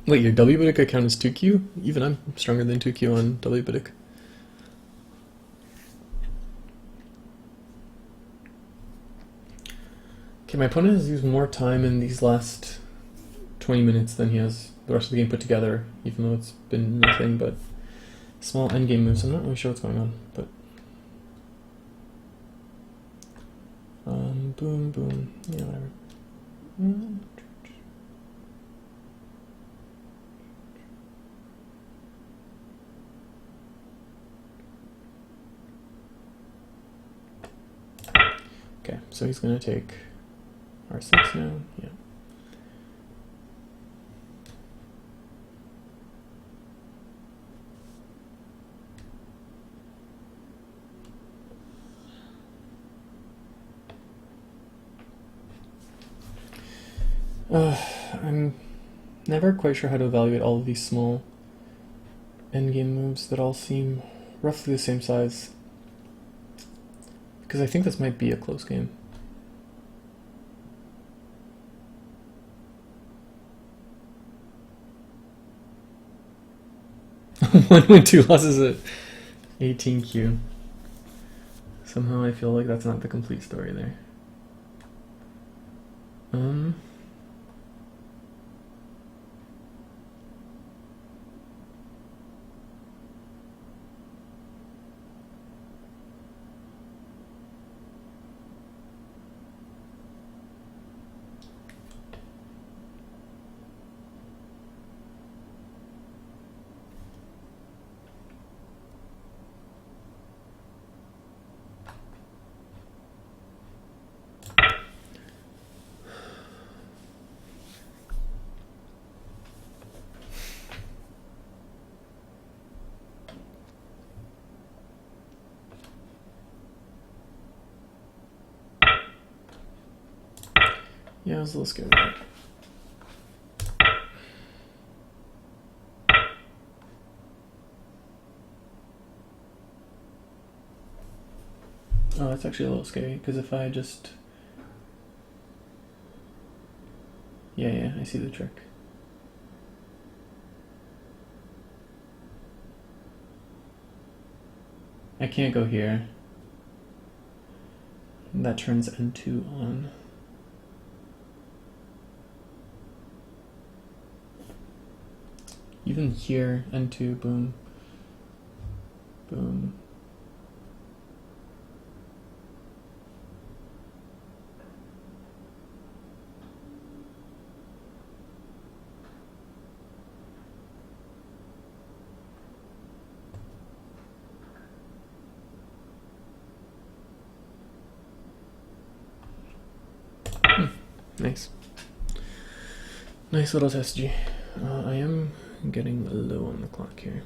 Wait, your WBDIC account is 2Q? Even I'm stronger than 2Q on WBDIC. Okay, my opponent has used more time in these last 20 minutes than he has the rest of the game put together, even though it's been nothing but small endgame moves. I'm not really sure what's going on, but... boom, boom, yeah, whatever. Okay, so he's gonna take R6 now, yeah. I'm never quite sure how to evaluate all of these small endgame moves that all seem roughly the same size, because I think this might be a close game. One win, 2 losses at 18Q. Somehow I feel like that's not the complete story there. Yeah, I was a little scared of that. Oh, that's actually a little scary, because if I just... Yeah, I see the trick. I can't go here. That turns N2 on. Even here, N2, boom, boom. Nice. Nice little test G. I am getting low on the clock here.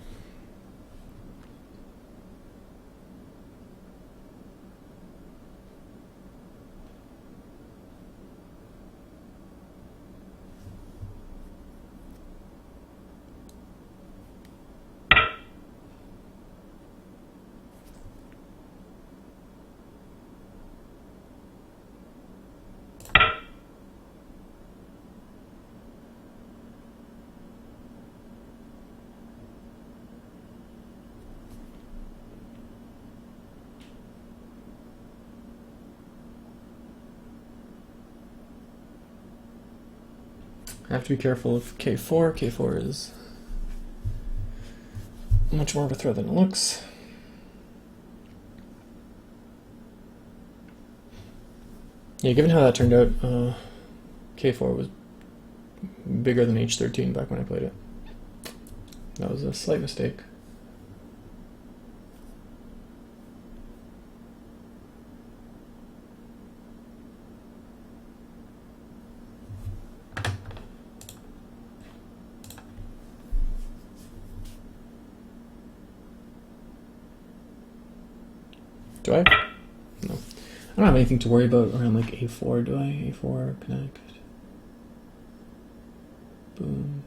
I have to be careful of K4. K4 is much more of a threat than it looks. Yeah, given how that turned out, K4 was bigger than H13 back when I played it. That was a slight mistake. Do I? No. I don't have anything to worry about around like A4, do I? A4, connect. Boom.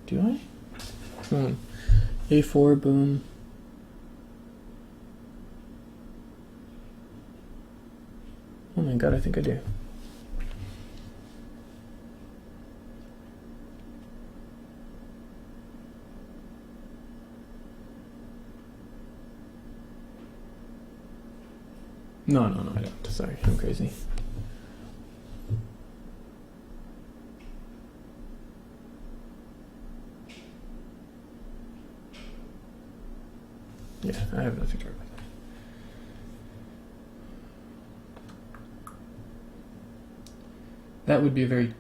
Do I? Come on. A4, boom. Oh my god, I think I do. No, I don't. Sorry, I'm crazy. Yeah, I have nothing to worry about. That would be a very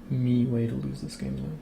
me way to lose this game, though.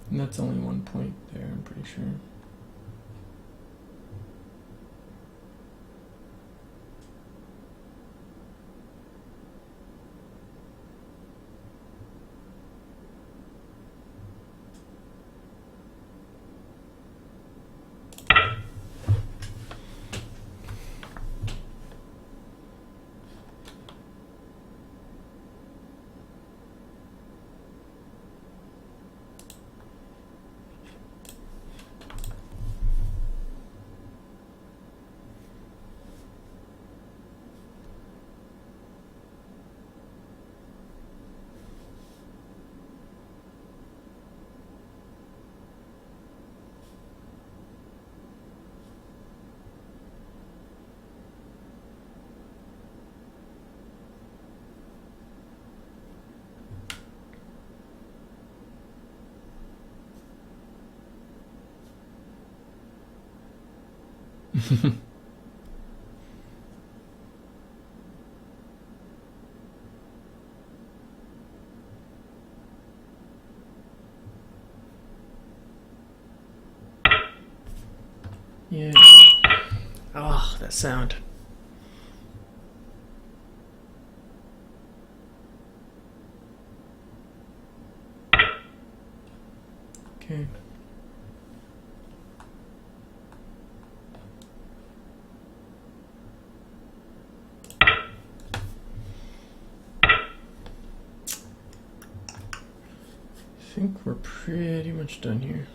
And that's only 1 point there, I'm pretty sure. Yeah. Oh, that sound. Okay. think we're pretty much done here.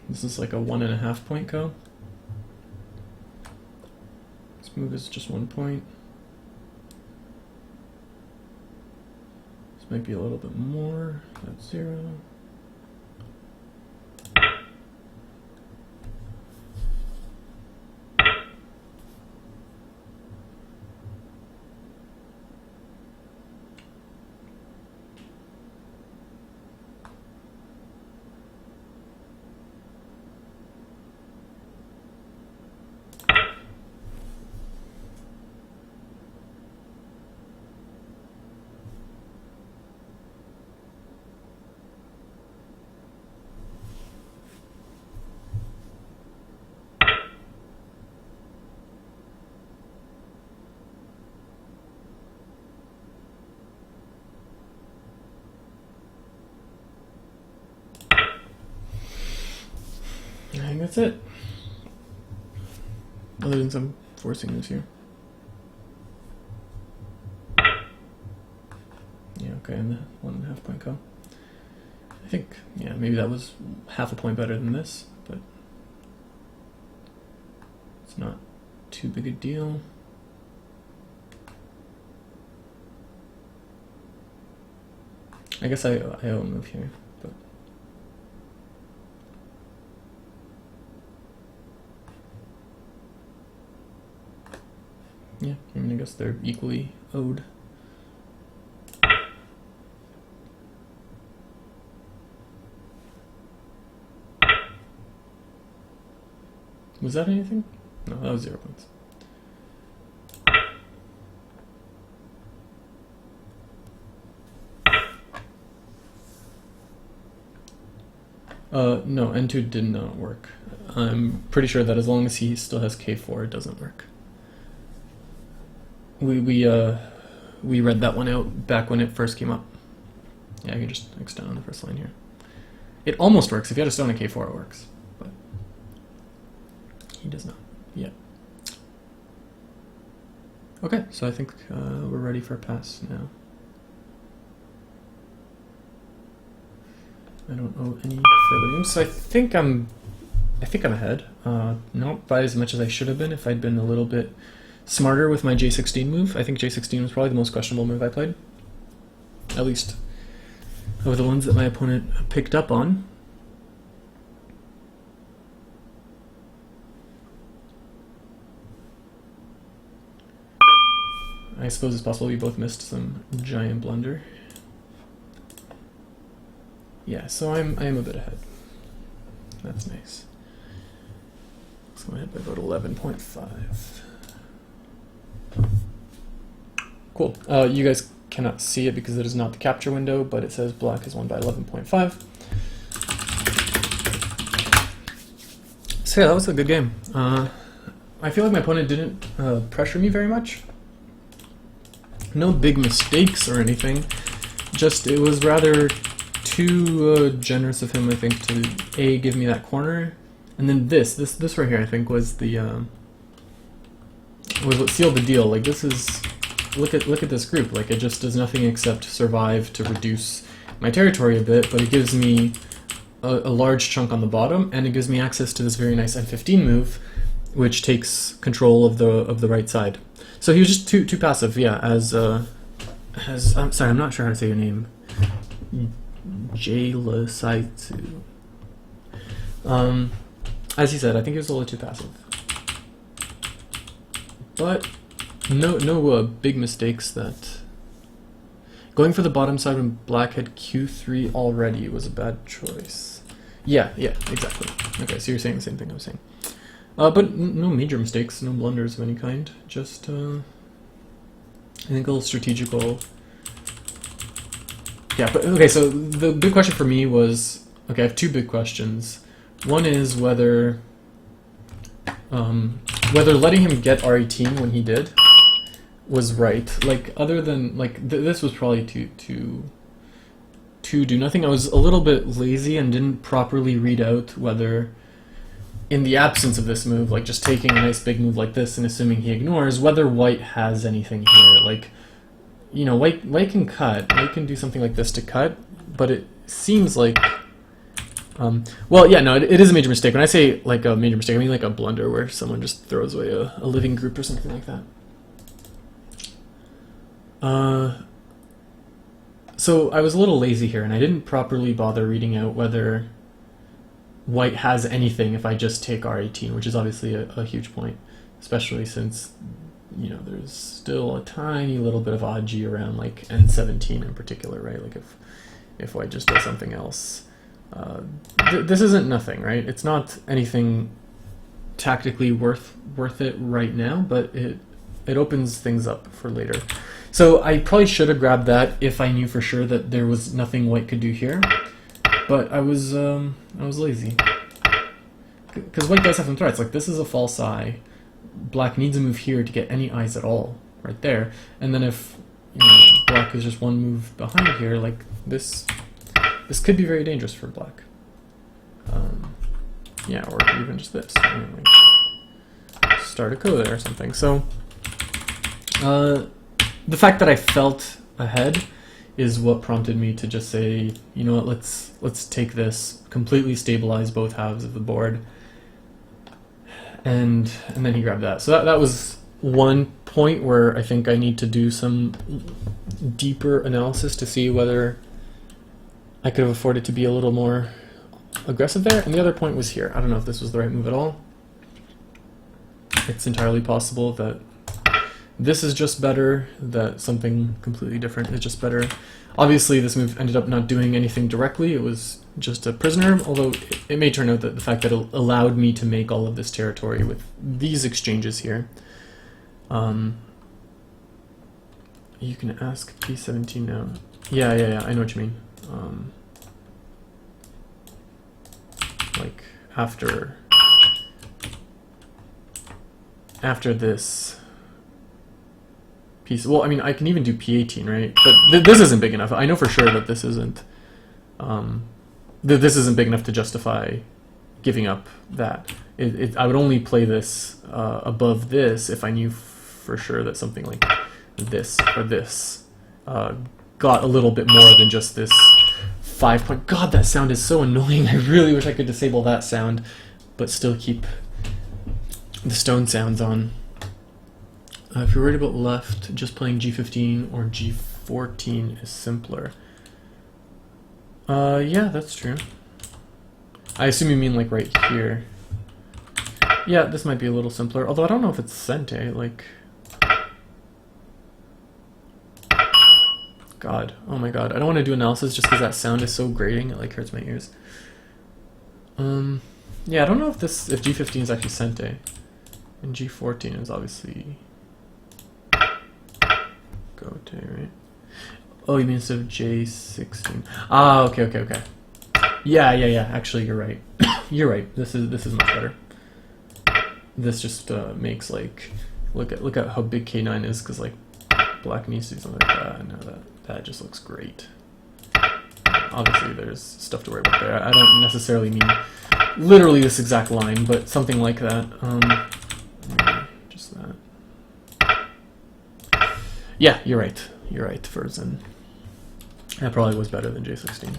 This is like a 1.5 point go. This move is just 1 point. This might be a little bit more. That's 0. I think that's it. Other than some forcing moves here. Yeah, okay, and the 1.5 point go. I think, yeah, maybe that was half a point better than this, but it's not too big a deal. I guess I owe a move here, but yeah, I mean, I guess they're equally owed. Was that anything? No, that was 0 points. No, N2 did not work. I'm pretty sure that as long as he still has K4, it doesn't work. We read that one out back when it first came up. Yeah, I can just extend on the first line here. It almost works. If you had a stone and K4, it works, but he does not yet. Okay, so I think we're ready for a pass now. I don't owe any further moves, so I think I'm ahead. Not by as much as I should have been if I'd been a little bit smarter with my J16 move. I think J16 was probably the most questionable move I played, at least of the ones that my opponent picked up on. I suppose it's possible we both missed some giant blunder. Yeah, so I am a bit ahead. That's nice. Let's go ahead by about 11.5. Cool. You guys cannot see it because it is not the capture window, but it says black has won by 11.5. So yeah, that was a good game. I feel like my opponent didn't pressure me very much. No big mistakes or anything. Just it was rather too generous of him, I think, to give me that corner, and then this right here, I think, was the was what sealed the deal. Like, this is look at this group. Like, it just does nothing except survive to reduce my territory a bit, but it gives me a large chunk on the bottom, and it gives me access to this very nice N15 move, which takes control of the right side. So he was just too passive, yeah. As I'm sorry, I'm not sure how to say your name. Jailasaitu. As he said, I think he was a little too passive. but no big mistakes. That going for the bottom side when black had q3 already was a bad choice. Yeah, exactly. Okay, so you're saying the same thing I was saying. But no major mistakes, no blunders of any kind. Just I think a little strategical. Yeah, but okay. So the big question for me was, okay, I have two big questions. One is whether letting him get R18 when he did was right. Like, other than like this was probably to do nothing. I was a little bit lazy and didn't properly read out whether, in the absence of this move, like just taking a nice big move like this and assuming he ignores, whether white has anything here. Like, you know, white can cut. White can do something like this to cut, but it seems like well, yeah, no, it is a major mistake. When I say like a major mistake, I mean like a blunder where someone just throws away a living group or something like that. So I was a little lazy here, and I didn't properly bother reading out whether white has anything if I just take R18, which is obviously a huge point, especially since, you know, there's still a tiny little bit of odd G around, like N17 in particular, right? Like if white just does something else. This isn't nothing, right? It's not anything tactically worth it right now, but it opens things up for later. So I probably should have grabbed that if I knew for sure that there was nothing white could do here, but I was lazy. Because white does have some threats. Like, this is a false eye. Black needs a move here to get any eyes at all, right there. And then if, you know, black is just one move behind here, like this could be very dangerous for black. Yeah, or even just this. Like, start a ko there or something. So the fact that I felt ahead is what prompted me to just say, you know what, let's take this, completely stabilize both halves of the board, and then he grabbed that. So that was one point where I think I need to do some deeper analysis to see whether I could have afforded to be a little more aggressive there. And the other point was here. I don't know if this was the right move at all. It's entirely possible that this is just better, that something completely different is just better. Obviously, this move ended up not doing anything directly. It was just a prisoner, although it may turn out that the fact that it allowed me to make all of this territory with these exchanges here. You can ask P17 now. Yeah, I know what you mean. Like, after this piece, well, I mean, I can even do P18, right? But this isn't big enough. I know for sure that this isn't this isn't big enough to justify giving up that. I would only play this above this if I knew for sure that something like this or this got a little bit more than just this 5 point. God, that sound is so annoying. I really wish I could disable that sound, but still keep the stone sounds on. If you're worried about left, just playing G15 or G14 is simpler. Yeah, that's true. I assume you mean like right here. Yeah, this might be a little simpler, although I don't know if it's Sente, like... God, oh my god, I don't want to do analysis just because that sound is so grating, it like hurts my ears. Yeah, I don't know if G15 is actually Sente, and G14 is obviously Gote, right? Oh, you mean instead of J16? Ah, okay. Yeah. Actually, you're right. You're right. This is much better. This just makes like look at how big K9 is, because like black needs to do something like that. Now that just looks great. Obviously, there's stuff to worry about there. I don't necessarily mean literally this exact line, but something like that. Just that. Yeah, you're right. You're right, Verzen. That probably was better than J16.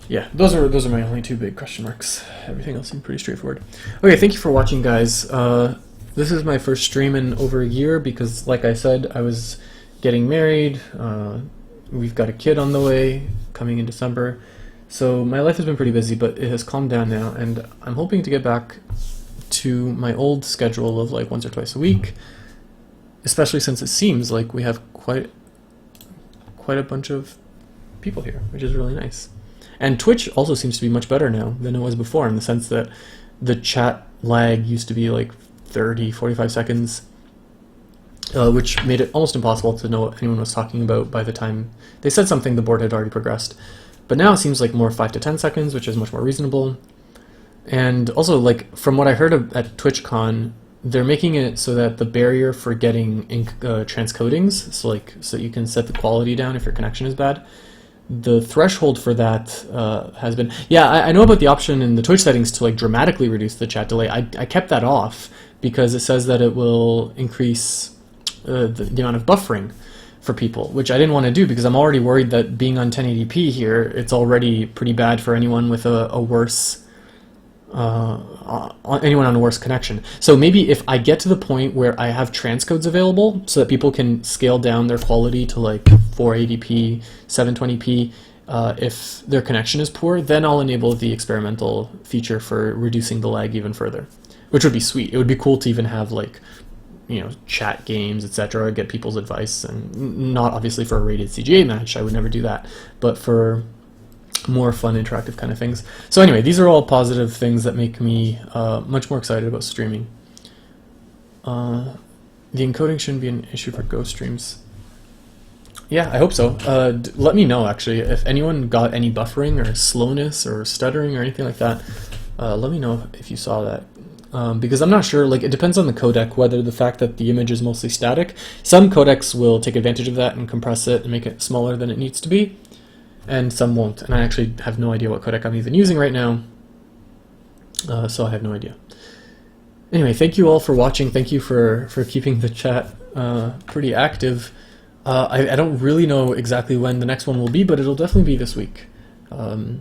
Yeah, those are my only two big question marks. Everything else seemed pretty straightforward. Okay, thank you for watching, guys. This is my first stream in over a year because, like I said, I was getting married. We've got a kid on the way coming in December. So my life has been pretty busy, but it has calmed down now, and I'm hoping to get back to my old schedule of like once or twice a week, especially since it seems like we have quite a bunch of people here, which is really nice. And Twitch also seems to be much better now than it was before, in the sense that the chat lag used to be like 30, 45 seconds, which made it almost impossible to know what anyone was talking about by the time they said something. The board had already progressed. But now it seems like more 5 to 10 seconds, which is much more reasonable. And also, like, from what I heard at TwitchCon, they're making it so that the barrier for getting transcodings, so you can set the quality down if your connection is bad, the threshold for that has been... Yeah, I know about the option in the Twitch settings to like dramatically reduce the chat delay. I kept that off because it says that it will increase the amount of buffering for people, which I didn't want to do because I'm already worried that being on 1080p here, it's already pretty bad for anyone with a worse... anyone on a worse connection. So maybe if I get to the point where I have transcodes available so that people can scale down their quality to like 480p, 720p, if their connection is poor, then I'll enable the experimental feature for reducing the lag even further, which would be sweet. It would be cool to even have like, you know, chat games, etc., get people's advice, and not obviously for a rated CGA match, I would never do that, but for more fun interactive kind of things. So anyway, these are all positive things that make me much more excited about streaming. The encoding shouldn't be an issue for Go streams. Yeah, I hope so. Let me know actually if anyone got any buffering or slowness or stuttering or anything like that. Let me know if you saw that. Because I'm not sure, like, it depends on the codec, whether the fact that the image is mostly static. Some codecs will take advantage of that and compress it and make it smaller than it needs to be, and some won't. And I actually have no idea what codec I'm even using right now, so I have no idea. Anyway, thank you all for watching. Thank you for keeping the chat pretty active. I don't really know exactly when the next one will be, but it'll definitely be this week. I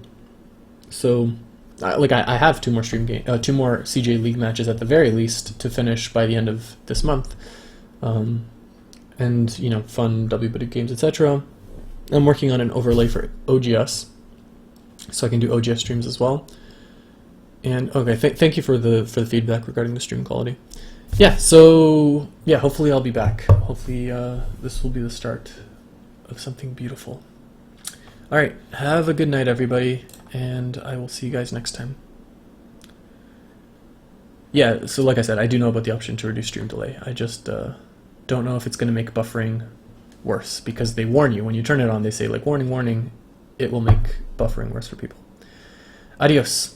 have two more CGA League matches at the very least to finish by the end of this month, and you know, fun WBD games, etc. I'm working on an overlay for OGS, so I can do OGS streams as well. And okay, thank you for the feedback regarding the stream quality. Yeah, so yeah, hopefully I'll be back. Hopefully this will be the start of something beautiful. All right, have a good night, everybody, and I will see you guys next time. Yeah, so like I said, I do know about the option to reduce stream delay. I just don't know if it's going to make buffering worse, because they warn you when you turn it on. They say like, warning, warning, it will make buffering worse for people. Adios.